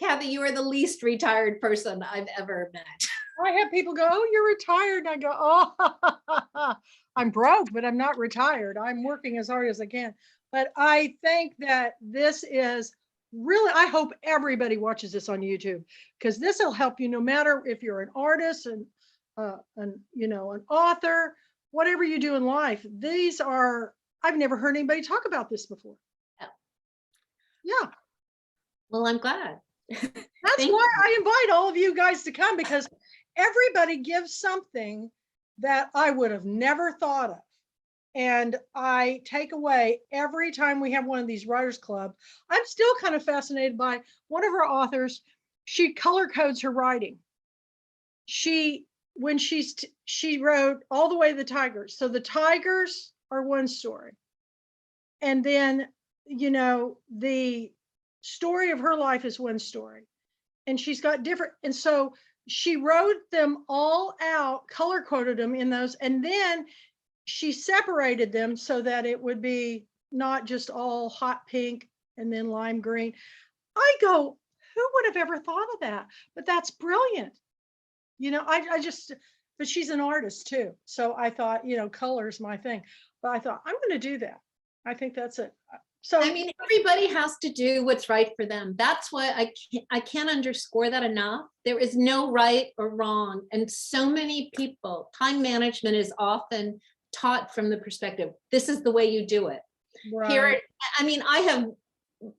Kathy, you are the least retired person I've ever met. I have people go, oh, you're retired. And I go, oh, I'm broke, but I'm not retired. I'm working as hard as I can. But I think that this is really, I hope everybody watches this on YouTube, because this will help you no matter if you're an artist and you know, an author, whatever you do in life. These are, I've never heard anybody talk about this before. Yeah. Well, I'm glad. That's why I invite all of you guys to come, because everybody gives something that I would have never thought of. And I take away every time we have one of these writers club. I'm still kind of fascinated by one of her authors. She color codes her writing. She wrote All the Way to the Tigers. So the Tigers are one story. And then, you know, the story of her life is one story. And she's got different, and so she wrote them all out, color coded them in those, and then she separated them so that it would be not just all hot pink and then lime green. I go, who would have ever thought of that? But that's brilliant. You know, I just, but she's an artist too. So I thought, you know, color's my thing. But I thought, I'm going to do that. I think that's it. So I mean, everybody has to do what's right for them. That's why I can't underscore that enough. There is no right or wrong. And so many people, time management is often taught from the perspective, this is the way you do it. right. Here, I mean, I have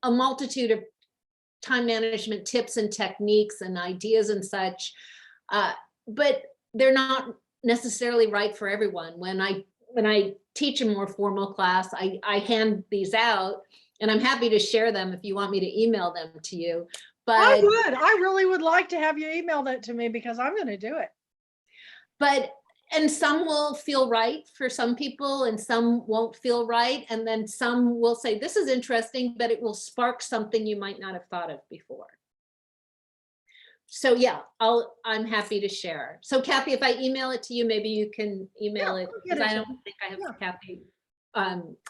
a multitude of time management tips and techniques and ideas and such, but they're not necessarily right for everyone. When I teach a more formal class, I hand these out, and I'm happy to share them if you want me to email them to you. But I would. I really would like to have you email that to me, because I'm going to do it. And some will feel right for some people and some won't feel right. And then some will say, this is interesting, but it will spark something you might not have thought of before. So yeah, I'm happy to share. So Kathy, if I email it to you, maybe you can email it, because I don't think I have Kathy,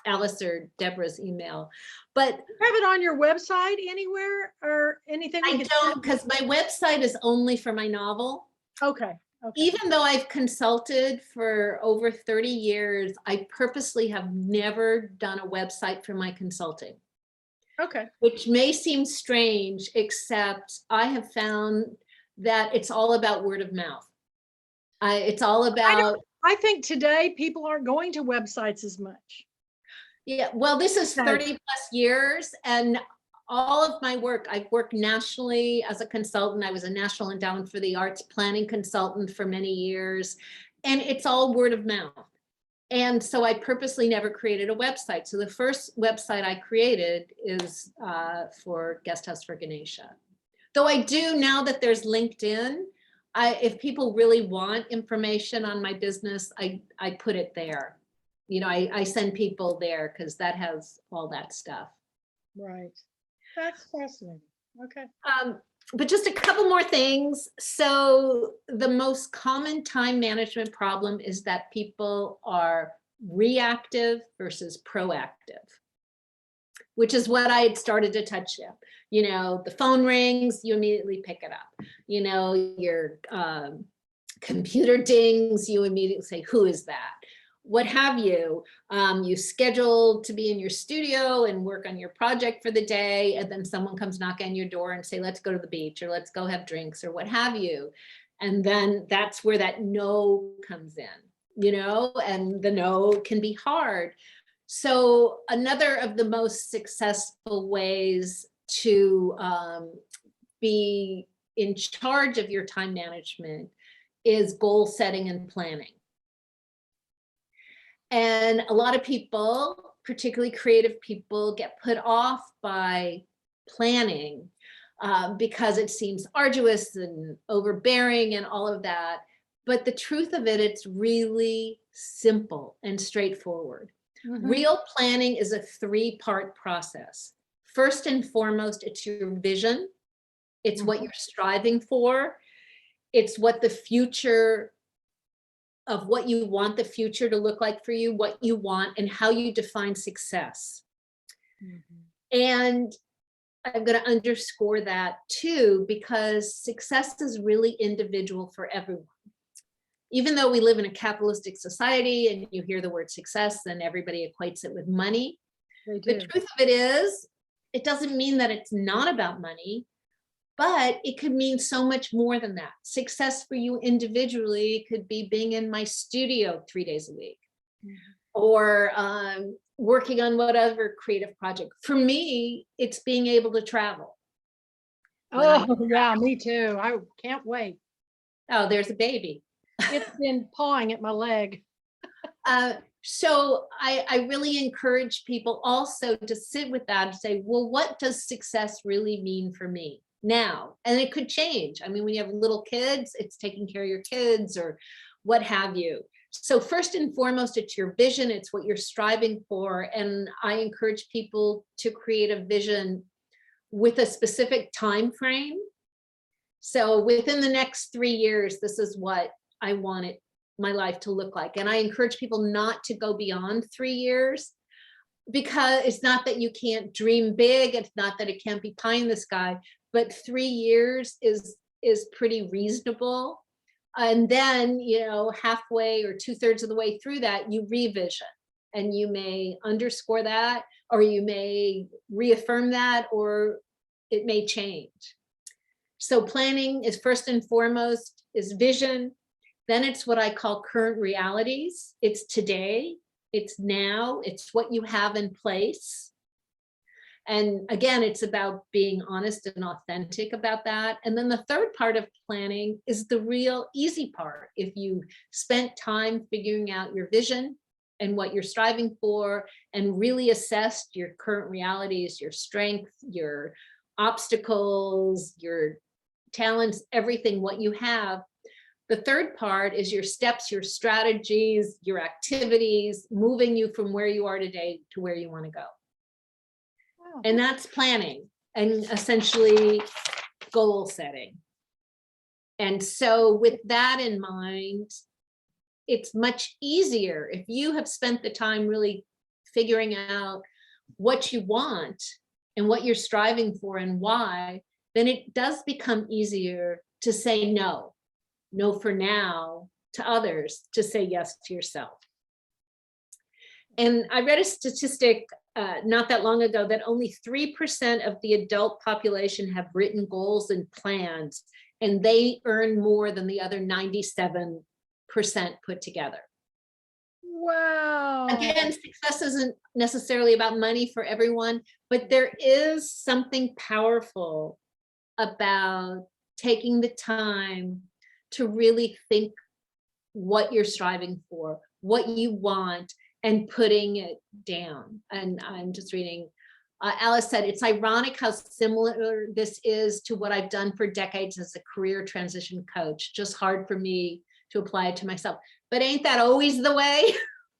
Alice or Deborah's email. But have it on your website anywhere or anything? I don't, because my website is only for my novel. Okay. Even though I've consulted for over 30 years, I purposely have never done a website for my consulting. Okay. Which may seem strange, except I have found that it's all about word of mouth. It's all about, I think today people aren't going to websites as much. yeah, well, this is Okay. 30 plus years, and all of my work, I've worked nationally as a consultant. I was a National Endowment for the Arts planning consultant for many years, and it's all word of mouth. And so I purposely never created a website. So the first website I created is for Guesthouse for Ganesha. Though I do, now that there's LinkedIn, if people really want information on my business, I put it there. You know, I send people there because that has all that stuff. Right. That's fascinating. Okay. But just a couple more things. So the most common time management problem is that people are reactive versus proactive, which is what I had started to touch on. You know, the phone rings, you immediately pick it up. You know, your computer dings, you immediately say, who is that? What have you. You schedule to be in your studio and work on your project for the day, and then someone comes knock on your door and say, let's go to the beach, or let's go have drinks, or what have you. And then that's where that no comes in, you know, and the no can be hard. So another of the most successful ways to be in charge of your time management is goal setting and planning. And a lot of people, particularly creative people, get put off by planning because it seems arduous and overbearing and all of that. But the truth of it, it's really simple and straightforward. Mhm. Real planning is a three-part process. First and foremost, it's your vision. It's what you're striving for. It's what the future of what you want the future to look like for you, what you want, and how you define success. And I'm going to underscore that too, because success is really individual for everyone. Even though we live in a capitalistic society and you hear the word success, then everybody equates it with money. They do. The truth of it is, it doesn't mean that it's not about money, but it could mean so much more than that. Success for you individually could be being in my studio 3 days a week, or working on whatever creative project. For me, it's being able to travel. Oh, yeah, me too. I can't wait. Oh, there's a baby. It's been pawing at my leg. So I really encourage people also to sit with that and say, well, what does success really mean for me now? And it could change. I mean, when you have little kids, it's taking care of your kids or what have you. So first and foremost, it's your vision. It's what you're striving for. And I encourage people to create a vision with a specific time frame. So within the next 3 years, this is what I want my life to look like. And I encourage people not to go beyond 3 years, because it's not that you can't dream big. It's not that it can't be pie in the sky, but 3 years is pretty reasonable. And then, you know, halfway or 2/3 of the way through that, you revision, and you may underscore that, or you may reaffirm that, or it may change. So planning is first and foremost is vision. Then it's what I call current realities. It's today, it's now, it's what you have in place. And again, it's about being honest and authentic about that. And then the third part of planning is the real easy part. If you spent time figuring out your vision and what you're striving for, and really assessed your current realities, your strength, your obstacles, your talents, everything, what you have. The third part is your steps, your strategies, your activities, moving you from where you are today to where you want to go. Wow. And that's planning and essentially goal setting. And so with that in mind, it's much easier if you have spent the time really figuring out what you want and what you're striving for and why, then it does become easier to say no for now to others, to say yes to yourself. And I read a statistic not that long ago that only 3% of the adult population have written goals and plans, and they earn more than the other 97% put together. Wow. Again, success isn't necessarily about money for everyone, but there is something powerful about taking the time to really think what you're striving for, what you want, and putting it down. And I'm just reading, Alice said, it's ironic how similar this is to what I've done for decades as a career transition coach, just hard for me to apply it to myself. But ain't that always the way?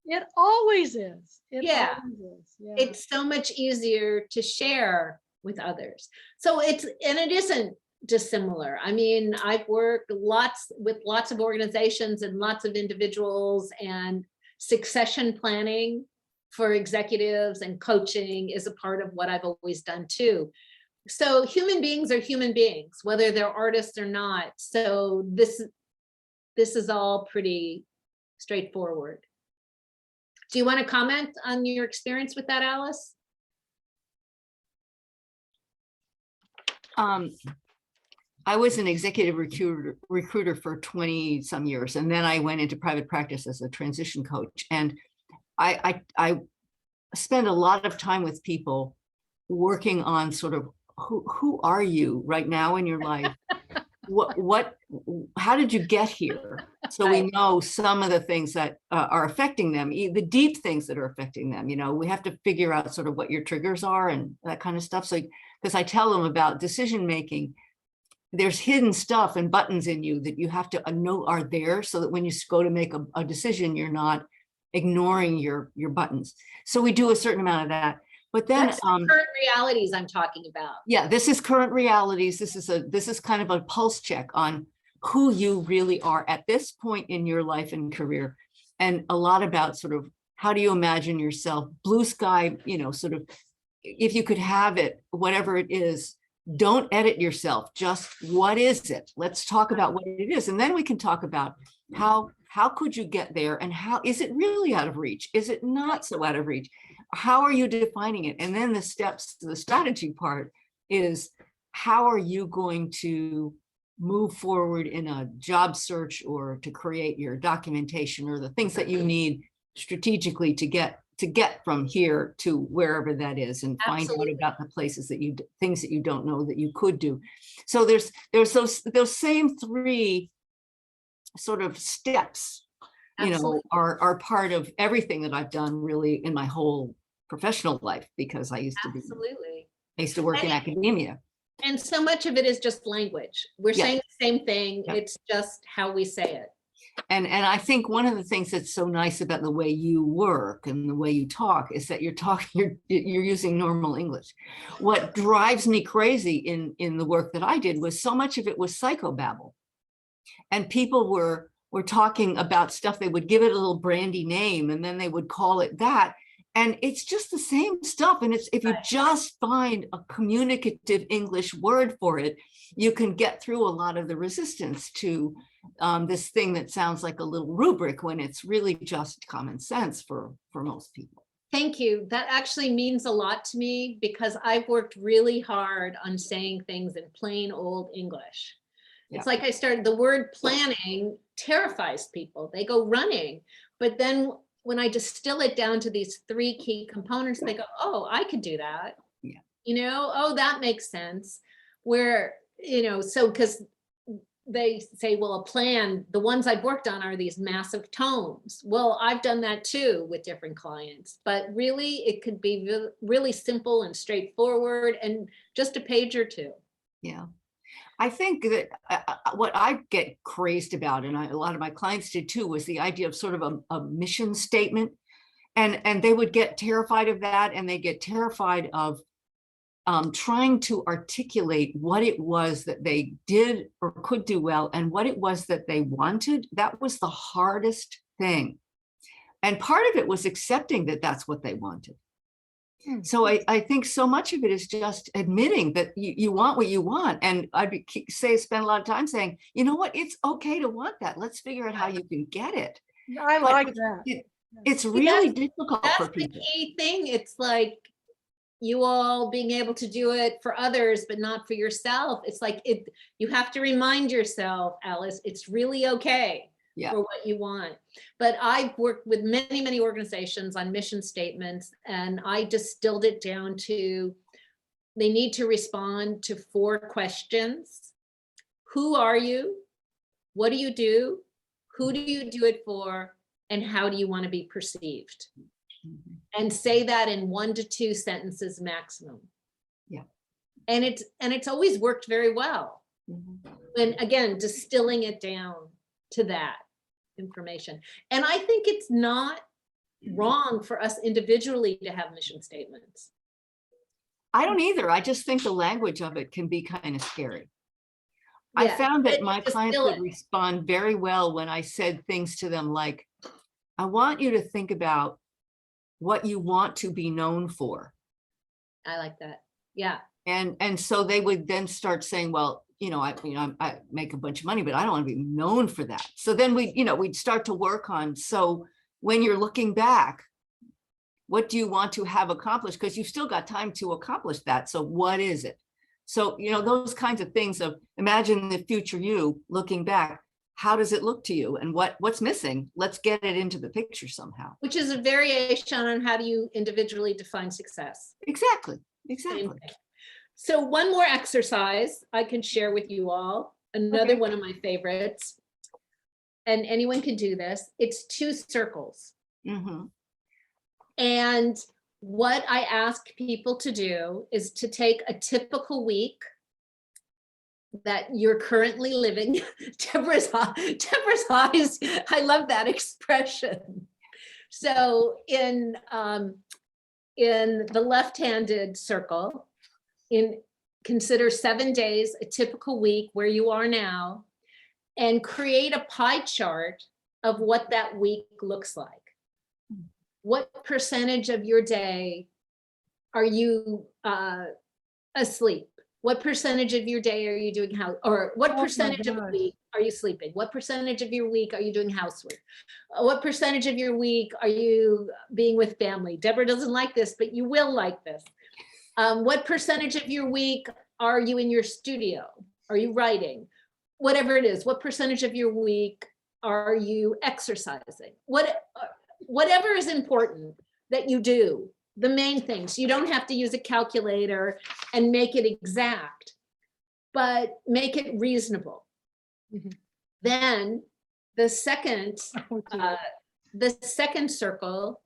It always is. It Yeah. always is. Yeah. It's so much easier to share with others. So it isn't dissimilar. I mean, I've worked with lots of organizations and lots of individuals, and succession planning for executives and coaching is a part of what I've always done too. So human beings are human beings, whether they're artists or not. So this is all pretty straightforward. Do you want to comment on your experience with that, Alice? I was an executive recruiter for 20 some years, and then I went into private practice as a transition coach. And I spend a lot of time with people working on sort of who are you right now in your life? How did you get here? So we know some of the things that are affecting them, the deep things that are affecting them. You know, we have to figure out sort of what your triggers are and that kind of stuff. So, because I tell them about decision making, there's hidden stuff and buttons in you that you have to know are there, so that when you go to make a decision, you're not ignoring your buttons. So we do a certain amount of that. But then that's the current realities I'm talking about. Yeah, this is current realities. This is kind of a pulse check on who you really are at this point in your life and career, and a lot about sort of how do you imagine yourself, blue sky, you know, sort of, if you could have it, whatever it is, don't edit yourself, just what is it? Let's talk about what it is. And then we can talk about how could you get there, and how is it really out of reach? Is it not so out of reach? How are you defining it? And then the steps to the strategy part is, how are you going to move forward in a job search, or to create your documentation, or the things that you need strategically to get from here to wherever that is, and find out about the places that things that you don't know that you could do. So there's those same three sort of steps, you know, are part of everything that I've done really in my whole professional life, because I used to work in academia. And so much of it is just language. We're saying the same thing. It's just how we say it. And I think one of the things that's so nice about the way you work and the way you talk is that you're using normal English. What drives me crazy in the work that I did was so much of it was psychobabble. And people were talking about stuff, they would give it a little brandy name, and then they would call it that. And it's just the same stuff. And if you just find a communicative English word for it, you can get through a lot of the resistance to this thing that sounds like a little rubric, when it's really just common sense for most people. Thank you. That actually means a lot to me, because I've worked really hard on saying things in plain old English. It's like the word planning terrifies people. They go running. But then when I distill it down to these three key components, they go, oh, I could do that. Yeah. You know, oh, that makes sense. Where, you know, so because they say, well, a plan, the ones I've worked on are these massive tomes. Well, I've done that too with different clients, but really it could be really simple and straightforward, and just a page or two. Yeah. I think that what I get crazed about, and a lot of my clients did too, was the idea of sort of a mission statement. And they would get terrified of that, and they get terrified of trying to articulate what it was that they did or could do well, and what it was that they wanted. That was the hardest thing. And part of it was accepting that that's what they wanted. So I think so much of it is just admitting that you want what you want. And spend a lot of time saying, you know what, it's okay to want that. Let's figure out how you can get it. I like that. It's really difficult for people. That's the key thing. It's like you all being able to do it for others, but not for yourself. It's like you have to remind yourself, Alice, it's really okay. Yeah. for what you want. But I've worked with many, many organizations on mission statements, and I distilled it down to, they need to respond to 4 questions. Who are you? What do you do? Who do you do it for? And how do you want to be perceived? And say that in 1 to 2 sentences maximum. Yeah. And it's always worked very well. And again, distilling it down to that information. And I think it's not wrong for us individually to have mission statements. I don't either. I just think the language of it can be kind of scary. I Yeah, found that but my clients distill would it. respond very well when I said things to them like, I want you to think about what you want to be known for. I like that. Yeah. And so they would then start saying, well, I make a bunch of money, but I don't want to be known for that. So then we'd start to work on, so when you're looking back, what do you want to have accomplished? Because you've still got time to accomplish that. So what is it? So, those kinds of things of imagine the future you looking back. How does it look to you? And what's missing? Let's get it into the picture somehow. Which is a variation on how do you individually define success. Exactly. Same thing. So one more exercise I can share with you all. Another Okay. one of my favorites. And anyone can do this. It's 2 circles. Mhm. And what I ask people to do is to take a typical week that you're currently living. Deborah's eyes, I love that expression. So in the left-handed circle, consider 7 days, a typical week where you are now, and create a pie chart of what that week looks like. What percentage of your day are you asleep? What percentage of your day are you doing what percentage of the week are you sleeping? What percentage of your week are you doing housework? What percentage of your week are you being with family? Deborah doesn't like this, but you will like this. What percentage of your week are you in your studio? Are you writing? Whatever it is, what percentage of your week are you exercising? Whatever is important that you do, the main things. You don't have to use a calculator and make it exact, but make it reasonable. Mhm. Then the second circle,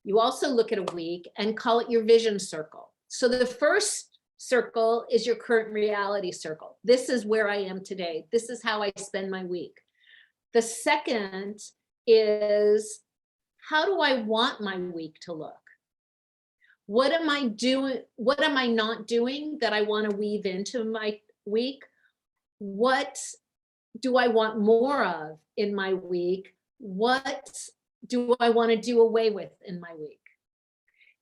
you also look at a week and call it your vision circle. So the first circle is your current reality circle. This is where I am today. This is how I spend my week. The second is, how do I want my week to look? What am I doing? What am I not doing that I want to weave into my week? What do I want more of in my week? What do I want to do away with in my week?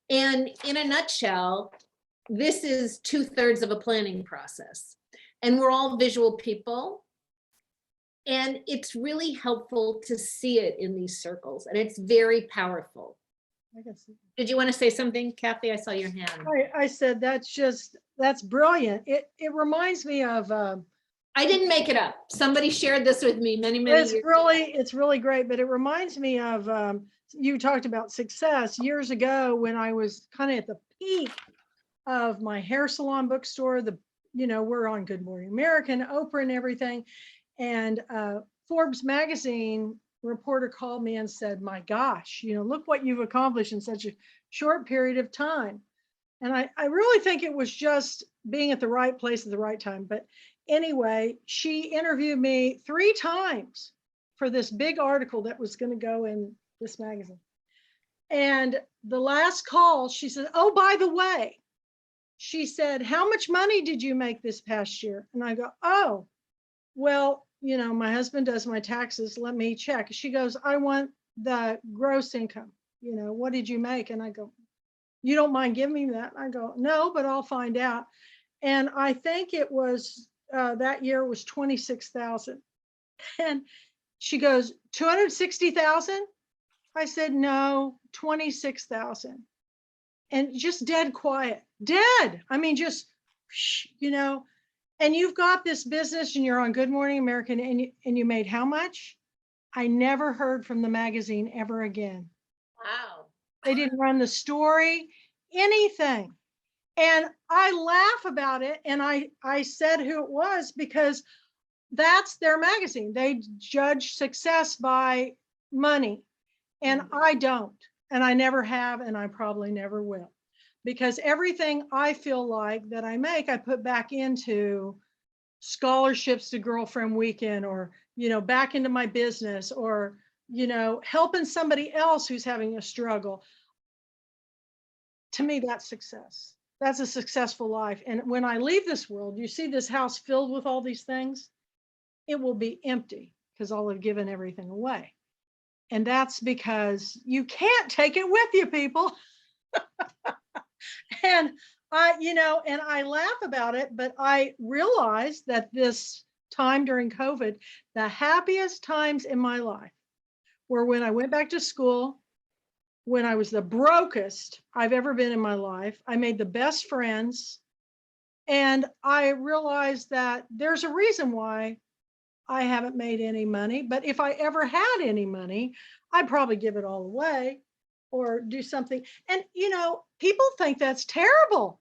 And in a nutshell, this is 2/3 of a planning process. And we're all visual people. And it's really helpful to see it in these circles. And it's very powerful. I can see. Did you want to say something, Kathy? I saw your hand. I said, that's brilliant. It reminds me of, I didn't make it up. Somebody shared this with me many years ago. it's really great, but it reminds me of, you talked about success years ago when I was kind of at the peak of my hair salon bookstore. We're on Good Morning American, Oprah and everything. And Forbes magazine reporter called me and said, my gosh, look what you've accomplished in such a short period of time. And I really think it was just being at the right place at the right time. But anyway, she interviewed me 3 times for this big article that was going to go in this magazine. And the last call, she said, oh, by the way, she said, how much money did you make this past year? And I go, oh, well, my husband does my taxes. Let me check. She goes, I want the gross income. What did you make? And I go, you don't mind giving me that? I go, no, but I'll find out. And I think it was, that year was 26,000. And she goes, 260,000? I said, no, 26,000. And just dead quiet, dead. I mean, just, and you've got this business and you're on Good Morning American and you made how much? I never heard from the magazine ever again. Wow. They didn't run the story, anything. And I laugh about it. And I said who it was because that's their magazine. They judge success by money. And I don't. And I never have. And I probably never will. Because everything I feel like that I make, I put back into scholarships to Girlfriend Weekend, or, back into my business, or, helping somebody else who's having a struggle. To me, that's success. That's a successful life. And when I leave this world, you see this house filled with all these things, it will be empty because I'll have given everything away. And that's because you can't take it with you, people. And I laugh about it, but I realized that this time during COVID, the happiest times in my life were when I went back to school, when I was the brokest I've ever been in my life. I made the best friends, and I realized that there's a reason why I haven't made any money, but if I ever had any money, I'd probably give it all away or do something. And, people think that's terrible.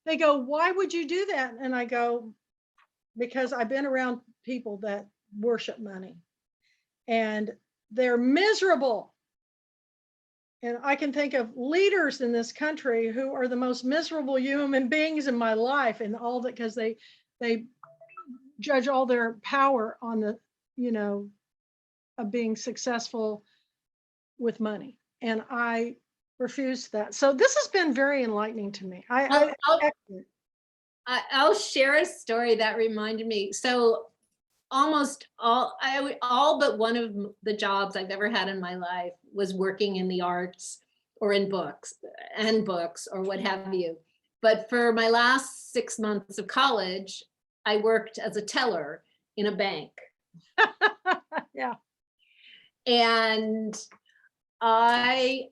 They go, why would you do that? And I go, because I've been around people that worship money and they're miserable. And I can think of leaders in this country who are the most miserable human beings in my life, and all that because they judge all their power on the, of being successful with money. And I refuse that. So this has been very enlightening to me. I'll share a story that reminded me. So almost all but one of the jobs I've ever had in my life was working in the arts or in books or what have you. But for my last 6 months of college, I worked as a teller in a bank. Yeah. And I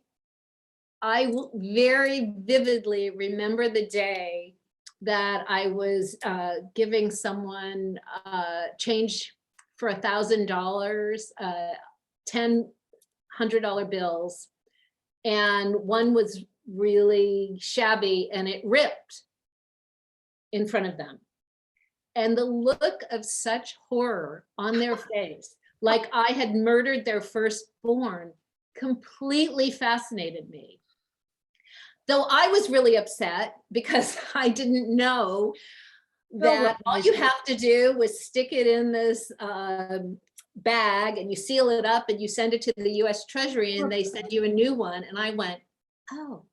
very vividly remember the day that I was giving someone change for $1,000, 10 $100 bills, and one was really shabby and it ripped in front of them. And the look of such horror on their face, like I had murdered their firstborn, completely fascinated me. Though I was really upset because I didn't know that all you have to do was stick it in this bag and you seal it up and you send it to the US Treasury and they send you a new one. And I went, oh.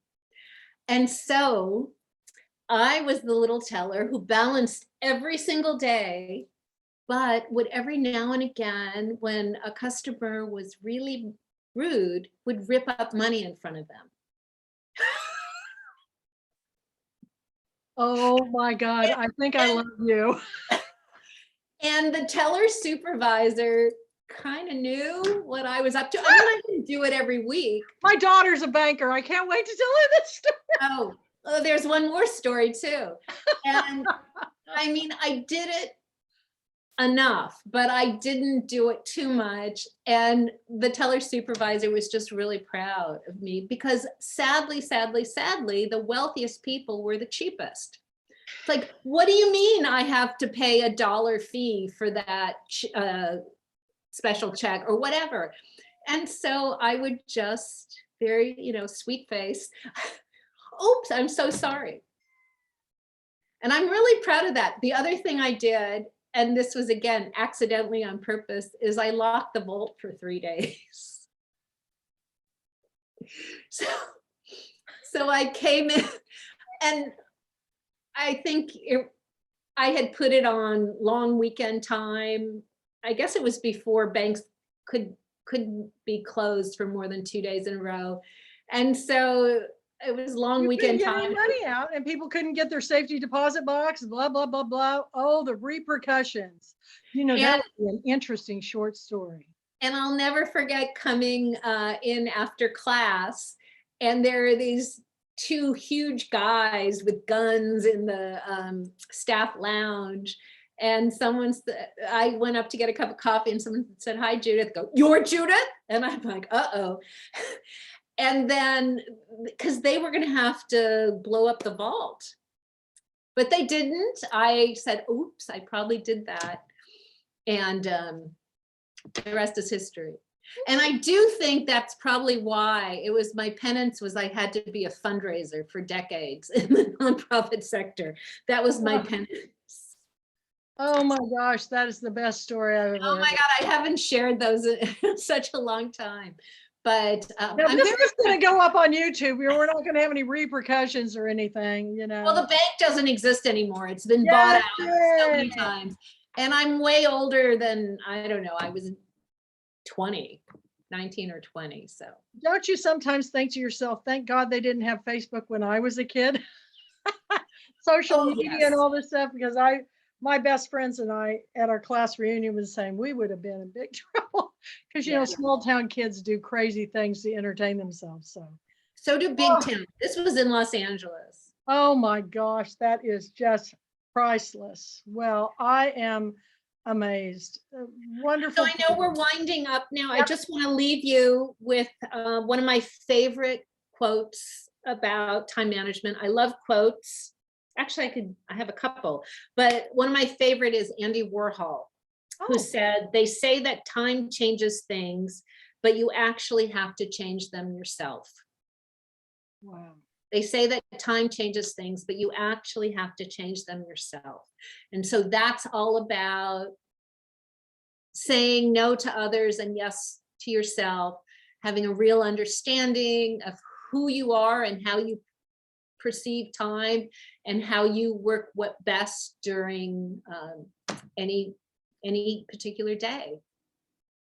And so I was the little teller who balanced every single day, but would every now and again, when a customer was really rude, would rip up money in front of them. Oh my God, I think I love you. And the teller supervisor kind of knew what I was up to. I mean, I didn't do it every week. My daughter's a banker. I can't wait to tell you this story. Oh, there's one more story too. And I mean, I did it enough, but I didn't do it too much. And the teller supervisor was just really proud of me because sadly, the wealthiest people were the cheapest. It's like, what do you mean I have to pay $1 fee for that special check or whatever? And so I would just very, sweet face, oops, I'm so sorry. And I'm really proud of that. The other thing I did, and this was again accidentally on purpose, is I locked the vault for 3 days. So I came in, and I think I had put it on long weekend time. I guess it was before banks couldn't be closed for more than 2 days in a row, and so it was long weekend time. Money out, and people couldn't get their safety deposit box. Blah blah blah blah. Oh, the repercussions. That would be an interesting short story. And I'll never forget coming in after class, and there are these 2 huge guys with guns in the staff lounge, And I went up to get a cup of coffee and someone said, "Hi, Judith." Go, "You're Judith?" And I'm like, uh-oh. And then, because they were going to have to blow up the vault, but they didn't. I said, "Oops, I probably did that." And the rest is history. And I do think that's probably why it was my penance was I had to be a fundraiser for decades in the nonprofit sector. That was my penance. Oh my gosh, that is the best story I've ever Oh my heard. God, I haven't shared those in such a long time. But Now, this is going to go up on YouTube. We're not going to have any repercussions or anything, you know. well, the bank doesn't exist anymore. It's been Yes, bought out so many yay. times. And I'm way older than, I don't know, I was 20, 19 or 20. So Don't you sometimes think to yourself, thank God they didn't have Facebook when I was a kid? Social media yes. and all this stuff, because my best friends and I at our class reunion was saying we would have been in big trouble because, you know, small town kids do crazy things to entertain themselves. So do big town. This was in Los Angeles. Oh my gosh, that is just priceless. Well, I am amazed. Wonderful. So I know we're winding up now. I just want to leave you with one of my favorite quotes about time management. I love quotes. Actually, I have a couple, but one of my favorite is Andy Warhol, who said, "They say that time changes things, but you actually have to change them yourself." Wow. They say that time changes things, but you actually have to change them yourself. And so that's all about saying no to others and yes to yourself, having a real understanding of who you are and how you perceive time and how you work what best during any particular day.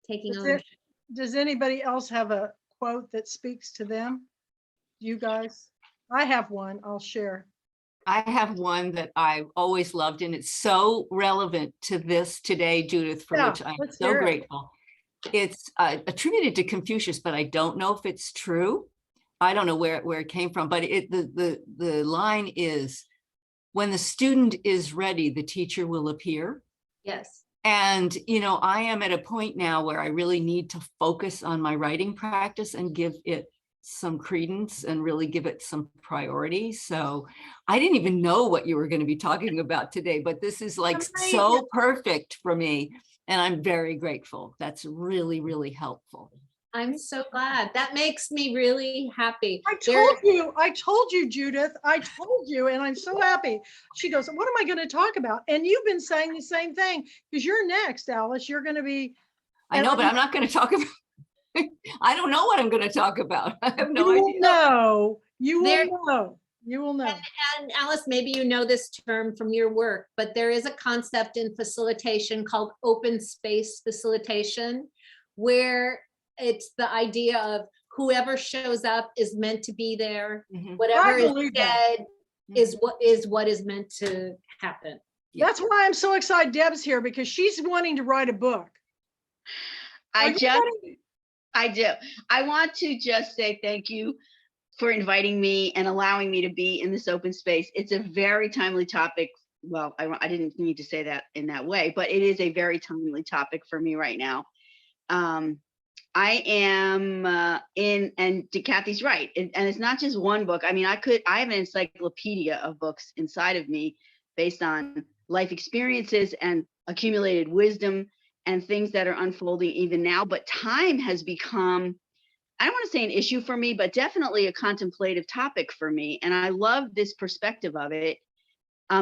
Taking ownership. Does anybody else have a quote that speaks to them? You guys? I have one. I'll share. I have one that I've always loved, and it's so relevant to this today, Judith, for which I'm so grateful. It's attributed to Confucius, but I don't know if it's true. I don't know where it came from, but the line is, "When the student is ready, the teacher will appear." Yes. And, you know, I am at a point now where I really need to focus on my writing practice and give it some credence and really give it some priority. So I didn't even know what you were going to be talking about today, but this is like so perfect for me. And I'm very grateful. That's really, really helpful. I'm so glad. That makes me really happy. I told you, Judith, I told you, and I'm so happy. She goes, "What am I going to talk about?" And you've been saying the same thing, because you're next, Alice. You're going to be. I know, but I'm not going to talk about, I don't know what I'm going to talk about. I have no idea. No, you will know. You will know. And Alice, maybe you know this term from your work, but there is a concept in facilitation called open space facilitation, where it's the idea of whoever shows up is meant to be there. Whatever is said is what is meant to happen. That's why I'm so excited Deb's here, because she's wanting to write a book. I do. I want to just say thank you for inviting me and allowing me to be in this open space. It's a very timely topic. Well, I didn't need to say that in that way, but it is a very timely topic for me right now. I am and Kathy's right. And it's not just one book. I mean, I have an encyclopedia of books inside of me based on life experiences and accumulated wisdom and things that are unfolding even now. But time has become, I don't want to say an issue for me, but definitely a contemplative topic for me. And I love this perspective of it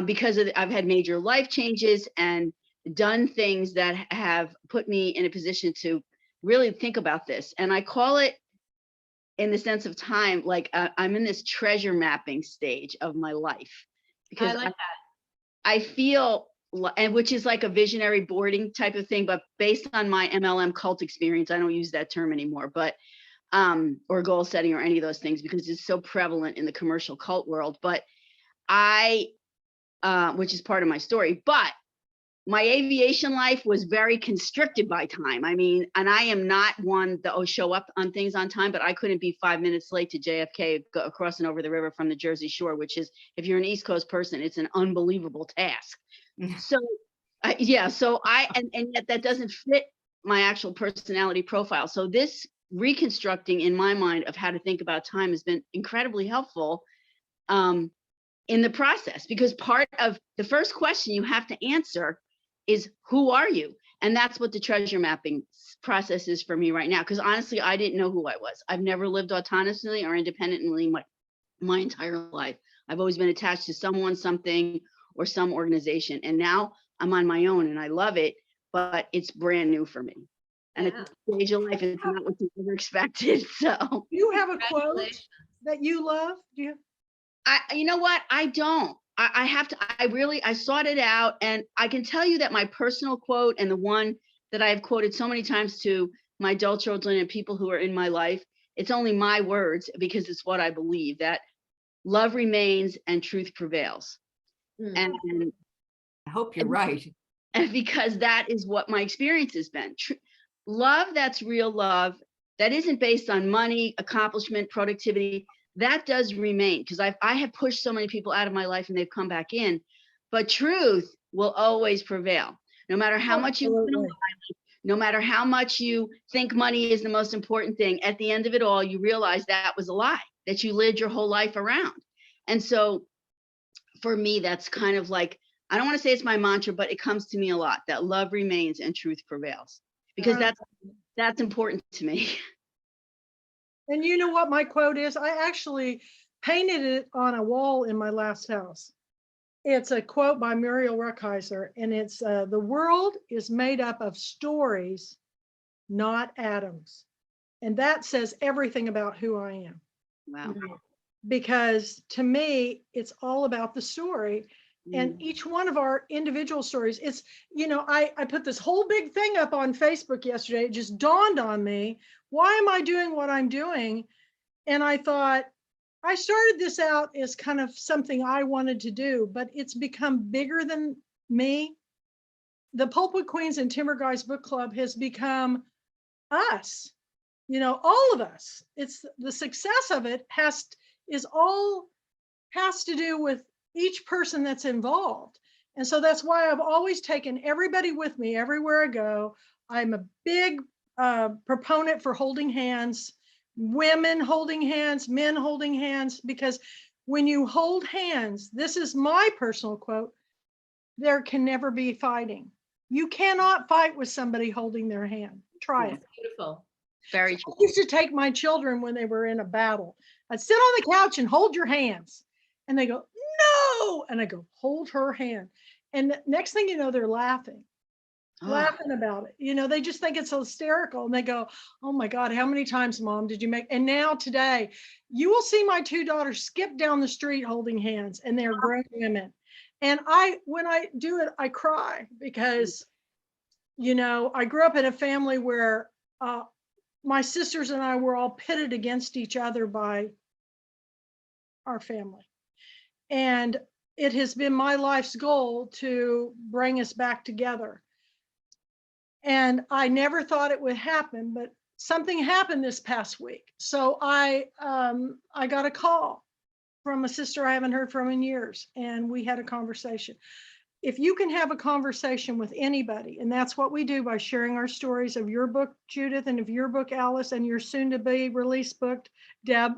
because I've had major life changes and done things that have put me in a position to really think about this. And I call it, in the sense of time, like I'm in this treasure mapping stage of my life, because I like that. I feel, and which is like a visionary boarding type of thing, but based on my MLM cult experience. I don't use that term anymore, but or goal setting or any of those things, because it's so prevalent in the commercial cult world. But which is part of my story, but my aviation life was very constricted by time. I mean, and I am not one that show up on things on time, but I couldn't be 5 minutes late to JFK crossing over the river from the Jersey Shore, which is, if you're an East Coast person, it's an unbelievable task. So Yeah, so and yet that doesn't fit my actual personality profile. So this reconstructing in my mind of how to think about time has been incredibly helpful in the process, because part of the first question you have to answer is, who are you? And that's what the treasure mapping process is for me right now. Because honestly, I didn't know who I was. I've never lived autonomously or independently my entire life. I've always been attached to someone, something, or some organization. And now I'm on my own and I love it, but it's brand new for me. And Yeah. at this stage of life, it's not what you ever expected. So Do you have a quote Congratulations. that you love? Do you? you know what? I don't. I have to, I sought it out, and I can tell you that my personal quote, and the one that I've quoted so many times to my adult children and people who are in my life, it's only my words because it's what I believe, that love remains and truth prevails. Mm. And I hope you're right. and because that is what my experience has been. Love that's real love, that isn't based on money, accomplishment, productivity, that does remain, because I have pushed so many people out of my life and they've come back in. But truth will always prevail, no matter how much you want to Absolutely. lie, no matter how much you think money is the most important thing. At the end of it all, you realize that was a lie that you lived your whole life around. And so for me, that's kind of like, I don't want to say it's my mantra, but it comes to me a lot, that love remains and truth prevails, because that's important to me. And you know what my quote is? I actually painted it on a wall in my last house. It's a quote by Muriel Rukeyser, and it's the world is made up of stories, not atoms. And that says everything about who I am. Wow. Because to me, it's all about the story. And each one of our individual stories, it's, I put this whole big thing up on Facebook yesterday. It just dawned on me, why am I doing what I'm doing? And I thought, I started this out as kind of something I wanted to do, but it's become bigger than me. The Pulpwood Queens and Timber Guys Book Club has become us, all of us. It's the success of it has to do with each person that's involved. And so that's why I've always taken everybody with me everywhere I go. I'm a big proponent for holding hands, women holding hands, men holding hands, because when you hold hands, this is my personal quote, there can never be fighting. You cannot fight with somebody holding their hand. Try it. Beautiful. Very I true. used to take my children when they were in a battle. I'd sit on the couch and hold your hands. And they go, no. And I go, hold her hand. And next thing you know, they're laughing about it. They just think it's hysterical. And they go, oh my God, how many times, Mom, did you make? And now today, you will see my two daughters skip down the street holding hands, and they're grown women. And when I do it, I cry because, I grew up in a family where my sisters and I were all pitted against each other by our family. And it has been my life's goal to bring us back together. And I never thought it would happen, but something happened this past week. So I got a call from a sister I haven't heard from in years, and we had a conversation. If you can have a conversation with anybody, and that's what we do by sharing our stories of your book, Judith, and of your book, Alice, and your soon to be released book, Deb.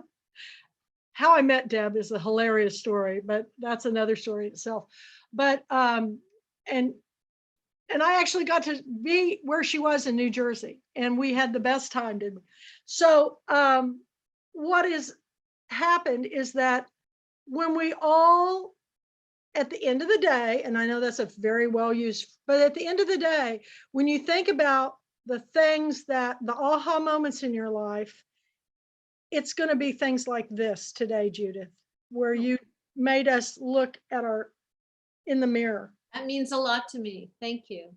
How I met Deb is a hilarious story, but that's another story itself. But and I actually got to be where she was in New Jersey, and we had the best time, didn't we? So what has happened is that when we all, at the end of the day, and I know that's a very well used, but at the end of the day, when you think about the things that the aha moments in your life, it's going to be things like this today, Judith, where you made us look at in the mirror. That means a lot to me. Thank you.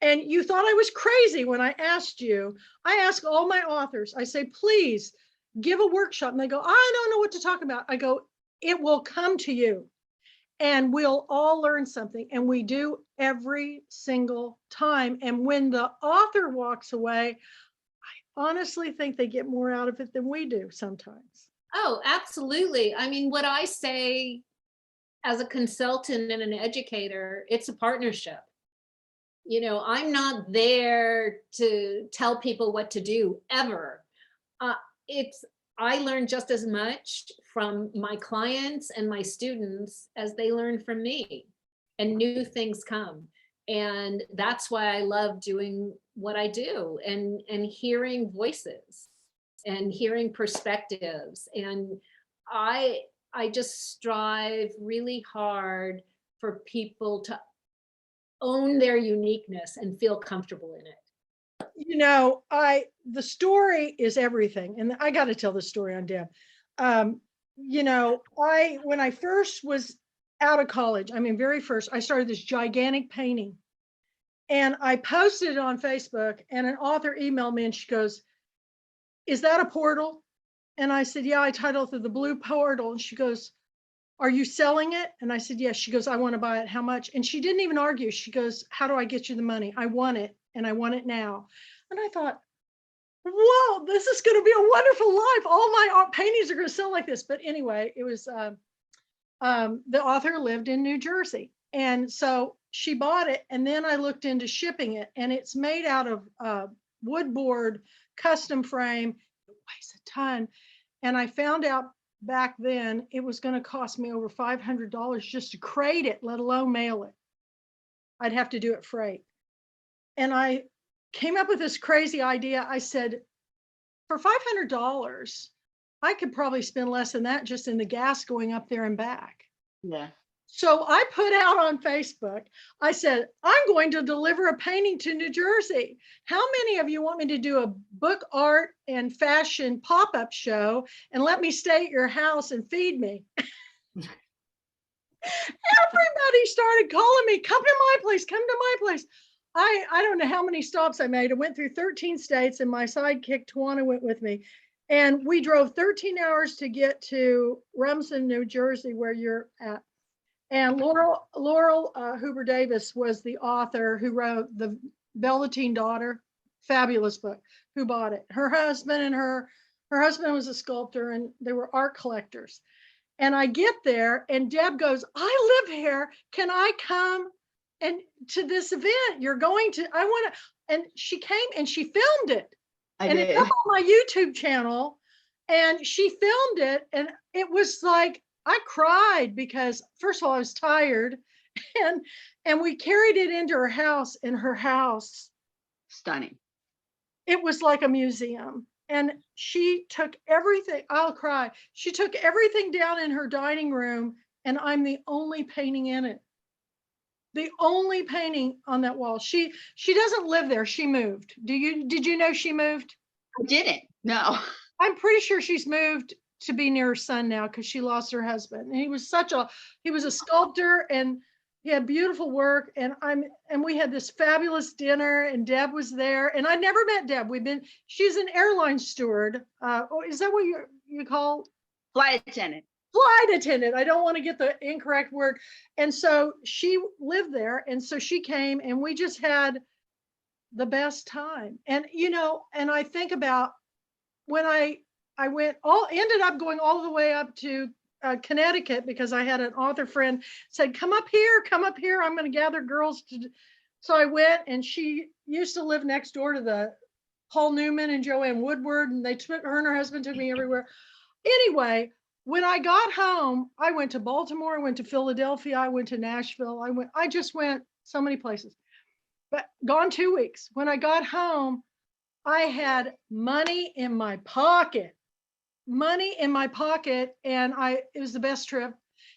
And you thought I was crazy when I asked you. I ask all my authors, I say, please give a workshop. And they go, I don't know what to talk about. I go, it will come to you and we'll all learn something. And we do every single time. And when the author walks away, I honestly think they get more out of it than we do sometimes. Oh, absolutely. I mean, what I say as a consultant and an educator, it's a partnership. You know, I'm not there to tell people what to do ever. I learn just as much from my clients and my students as they learn from me, and new things come. And that's why I love doing what I do, and hearing voices and hearing perspectives. And I just strive really hard for people to own their uniqueness and feel comfortable in it. You know, the story is everything, and I got to tell the story on Deb. You know, when I first was out of college, I mean, very first, I started this gigantic painting, and I posted it on Facebook, and an author emailed me, and she goes, "Is that a portal?" And I said, "Yeah, I titled it The Blue Portal." And she goes, "Are you selling it?" And I said, "Yes." She goes, "I want to buy it. How much?" And she didn't even argue. She goes, "How do I get you the money? I want it, and I want it now." And I thought, whoa, this is going to be a wonderful life. All my art paintings are going to sell like this. But anyway, it was the author lived in New Jersey. And so she bought it. And then I looked into shipping it. And it's made out of wood board, custom frame. It weighs a ton. And I found out back then it was going to cost me over $500 just to crate it, let alone mail it. I'd have to do it freight. And I came up with this crazy idea. I said, for $500, I could probably spend less than that just in the gas going up there and back. Yeah. So I put out on Facebook, I said, I'm going to deliver a painting to New Jersey. How many of you want me to do a book, art, and fashion pop-up show and let me stay at your house and feed me? Everybody started calling me, come to my place, come to my place. I don't know how many stops I made. I went through 13 states, and my sidekick Tawana went with me. And we drove 13 hours to get to Rumson, New Jersey, where you're at. And Laurel Huber Davis was the author who wrote The Velveteen Daughter, fabulous book, who bought it. Her husband was a sculptor, and they were art collectors. And I get there, and Deb goes, I live here. Can I come and to this event you're going to? I want to. And she came and she filmed it. And it's up on my YouTube channel. And she filmed it. And it was like, I cried because first of all, I was tired. And we carried it into her house, and her house, Stunning. it was like a museum. And she took everything, I'll cry. She took everything down in her dining room, and I'm the only painting in it. The only painting on that wall. She doesn't live there. She moved. Did you know she moved? I didn't. No. I'm pretty sure she's moved to be near her son now, because she lost her husband. And he was a sculptor, and he had beautiful work. And we had this fabulous dinner, and Deb was there. And I never met Deb. She's an airline steward. Is that what you call? Flight attendant. Flight attendant. I don't want to get the incorrect word. And so she lived there. And so she came, and we just had the best time. And, and I think about when I ended up going all the way up to Connecticut, because I had an author friend said, come up here. I'm going to gather girls. So I went, and she used to live next door to the Paul Newman and Joanne Woodward. And her and her husband took me everywhere. Anyway, when I got home, I went to Baltimore, I went to Philadelphia, I went to Nashville. I just went so many places, but gone 2 weeks. When I got home, I had money in my pocket, and it was the best trip.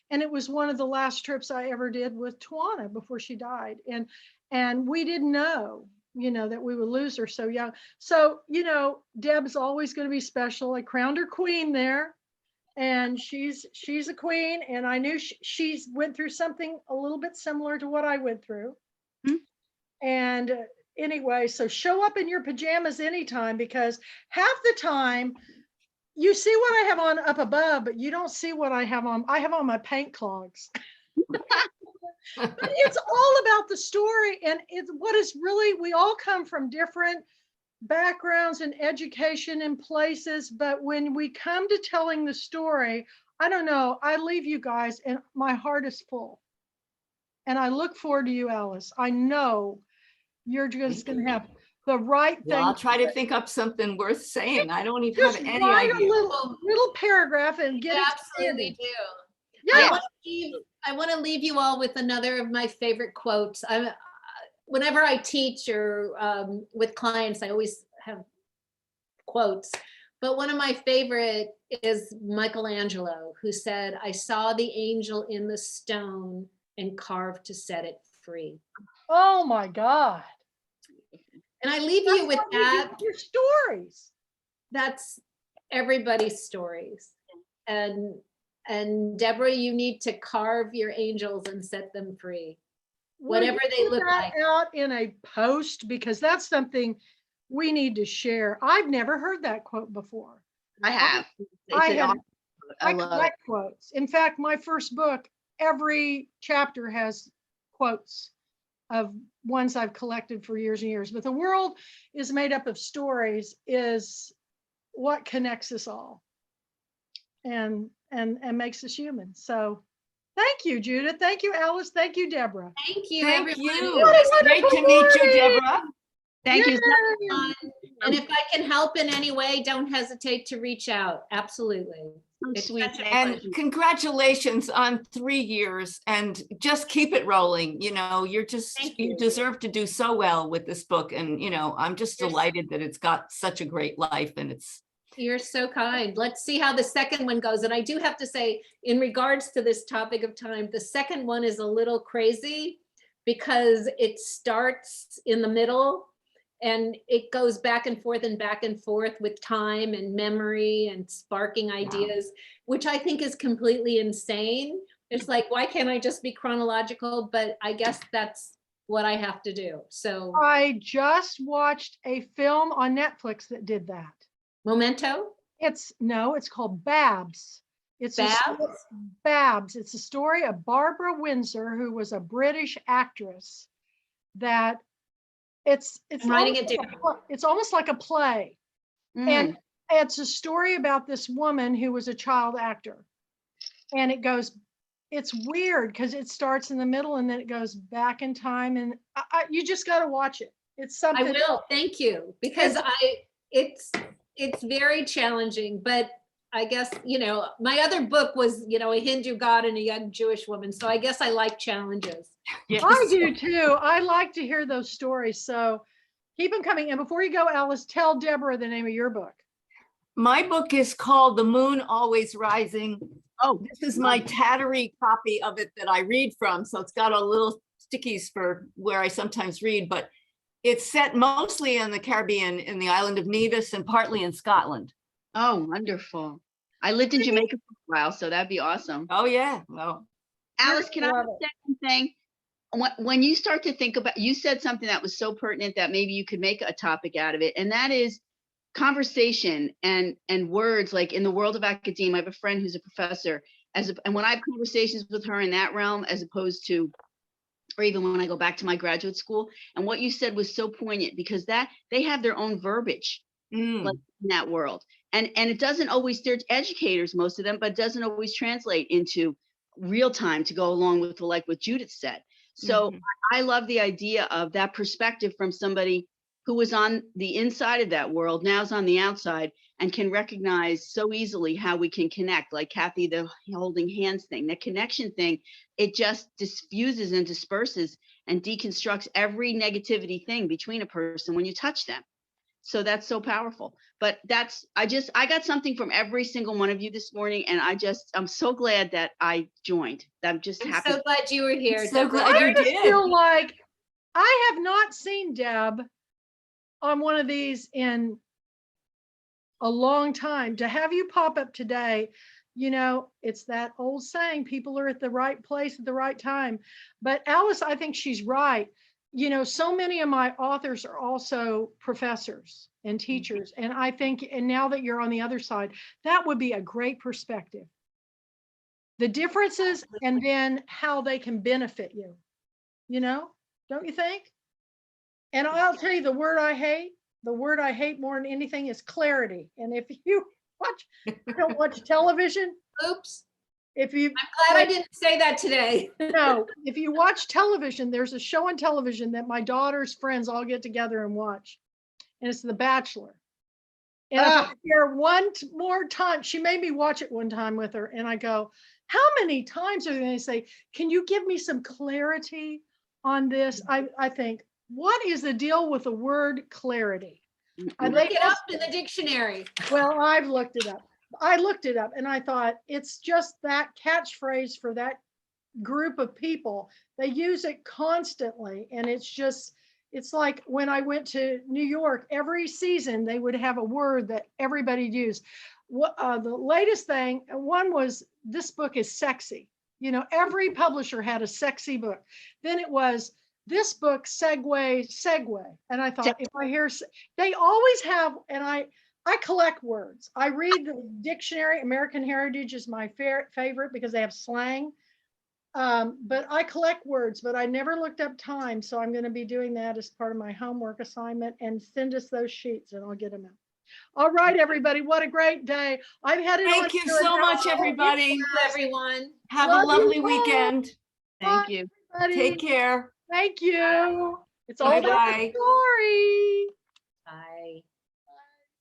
And it was one of the last trips I ever did with Tawana before she died. And we didn't know, that we would lose her so young. So, Deb's always going to be special. I crowned her queen there. And she's a queen, and I knew she went through something a little bit similar to what I went through. Mm-hmm. And anyway, so show up in your pajamas anytime, because half the time you see what I have on up above, but you don't see what I have on. I have on my paint clogs. But it's all about the story, and it's what is really, we all come from different backgrounds and education and places, but when we come to telling the story, I don't know, I leave you guys and my heart is full. And I look forward to you, Alice. I know You're just going to have the right thing. Well, I'll try to think up something worth saying. I don't even Just have any write idea. a little paragraph and get You it. absolutely do. Yeah. I want to leave you all with another of my favorite quotes. Whenever I teach or with clients, I always have quotes. But one of my favorite is Michelangelo, who said, "I saw the angel in the stone and carved to set it free." Oh my God. And I leave you with that. Your stories. That's everybody's stories. And Deborah, you need to carve your angels and set them free, whatever they look like. Out in a post, because that's something we need to share. I've never heard that quote before. I have. I collect quotes. In fact, my first book, every chapter has quotes of ones I've collected for years and years. But the world is made up of stories, is what connects us all and makes us human. So thank you, Judith. Thank you, Alice. Thank you, Deborah. Thank you, Thank everyone. you. It's great to meet you, Deborah. Thank you. And if I can help in any way, don't hesitate to reach out. Absolutely. It's Sweet. such a And pleasure. congratulations on 3 years, and just keep it rolling. You know, you deserve to do so well with this book. And, you know, I'm just delighted that it's got such a great life, and You're so kind. Let's see how the second one goes. And I do have to say, in regards to this topic of time, the second one is a little crazy because it starts in the middle and it goes back and forth with time and memory and sparking ideas, which I think is completely insane. It's like, why can't I just be chronological? But I guess that's what I have to do. So I just watched a film on Netflix that did that. Memento? It's called Babs. It's Babs? Babs. It's a story of Barbara Windsor, who was a British actress. That it's writing it down. It's almost like a play, and it's a story about this woman who was a child actor, and it's weird because it starts in the middle and then it goes back in time, and you just got to watch it. It's something. I will. Thank you, because it's very challenging, but I guess, you know, my other book was, you know, a Hindu god and a young Jewish woman. So I guess I like challenges. yes. I do too. I like to hear those stories. So keep them coming. And before you go, Alice, tell Deborah the name of your book. My book is called The Moon Always Rising. Oh, This is my tattery copy of it that I read from. So it's got a little stickies for where I sometimes read, but it's set mostly in the Caribbean, in the island of Nevis, and partly in Scotland. oh, wonderful. I lived in Jamaica for a while, so that'd be awesome. Oh yeah, well, Alice, can I Love say something? When you start to think about, you said something that was so pertinent that maybe you could make a topic out of it, and that is conversation and words. Like in the world of academia, I have a friend who's a professor, and when I have conversations with her in that realm, as opposed to, or even when I go back to my graduate school, and what you said was so poignant, because that they have their own verbiage like in that world, and it doesn't always, they're educators, most of them, but doesn't always translate into real time to go along with like what Judith said. So I love the idea of that perspective from somebody who was on the inside of that world, now's on the outside, and can recognize so easily how we can connect. Like Kathy, the holding hands thing, the connection thing, it just diffuses and disperses and deconstructs every negativity thing between a person when you touch them. So that's so powerful. But I got something from every single one of you this morning, and I'm so glad that I joined. I'm just happy. So glad you were here. I'm so Deborah. glad you I just did. feel like I have not seen Deb on one of these in a long time. To have you pop up today, you know, it's that old saying, people are at the right place at the right time. But Alice, I think she's right. You know, so many of my authors are also professors and teachers. And I think, and now that you're on the other side, that would be a great perspective. The differences and then how they can benefit you, you know, don't you think? And I'll tell you the word I hate more than anything is clarity. And if you don't watch television, Oops. If you Glad I didn't say that today. no, if you watch television, there's a show on television that my daughter's friends all get together and watch, and it's The Bachelor. And if I hear more time, she made me watch it one time with her, and I go, how many times are they going to say, can you give me some clarity on this? I think, what is the deal with the word clarity? Look it up in the dictionary. Well, I've looked it up. I looked it up and I thought it's just that catchphrase for that group of people. They use it constantly. And it's like when I went to New York, every season they would have a word that everybody used. The latest thing, one was, this book is sexy. You know, every publisher had a sexy book. Then it was, this book, segue. And I thought, if I hear, they always have, and I collect words. I read the dictionary. American Heritage is my favorite because they have slang. But I collect words, but I never looked up time. So I'm going to be doing that as part of my homework assignment, and send us those sheets and I'll get them out. All right, everybody. What a great day. I've had it. Thank you so much, everybody. Everyone. Have a lovely weekend. Thank you. Everybody. Take care. Thank you. It's all about the Bye-bye. story. Bye.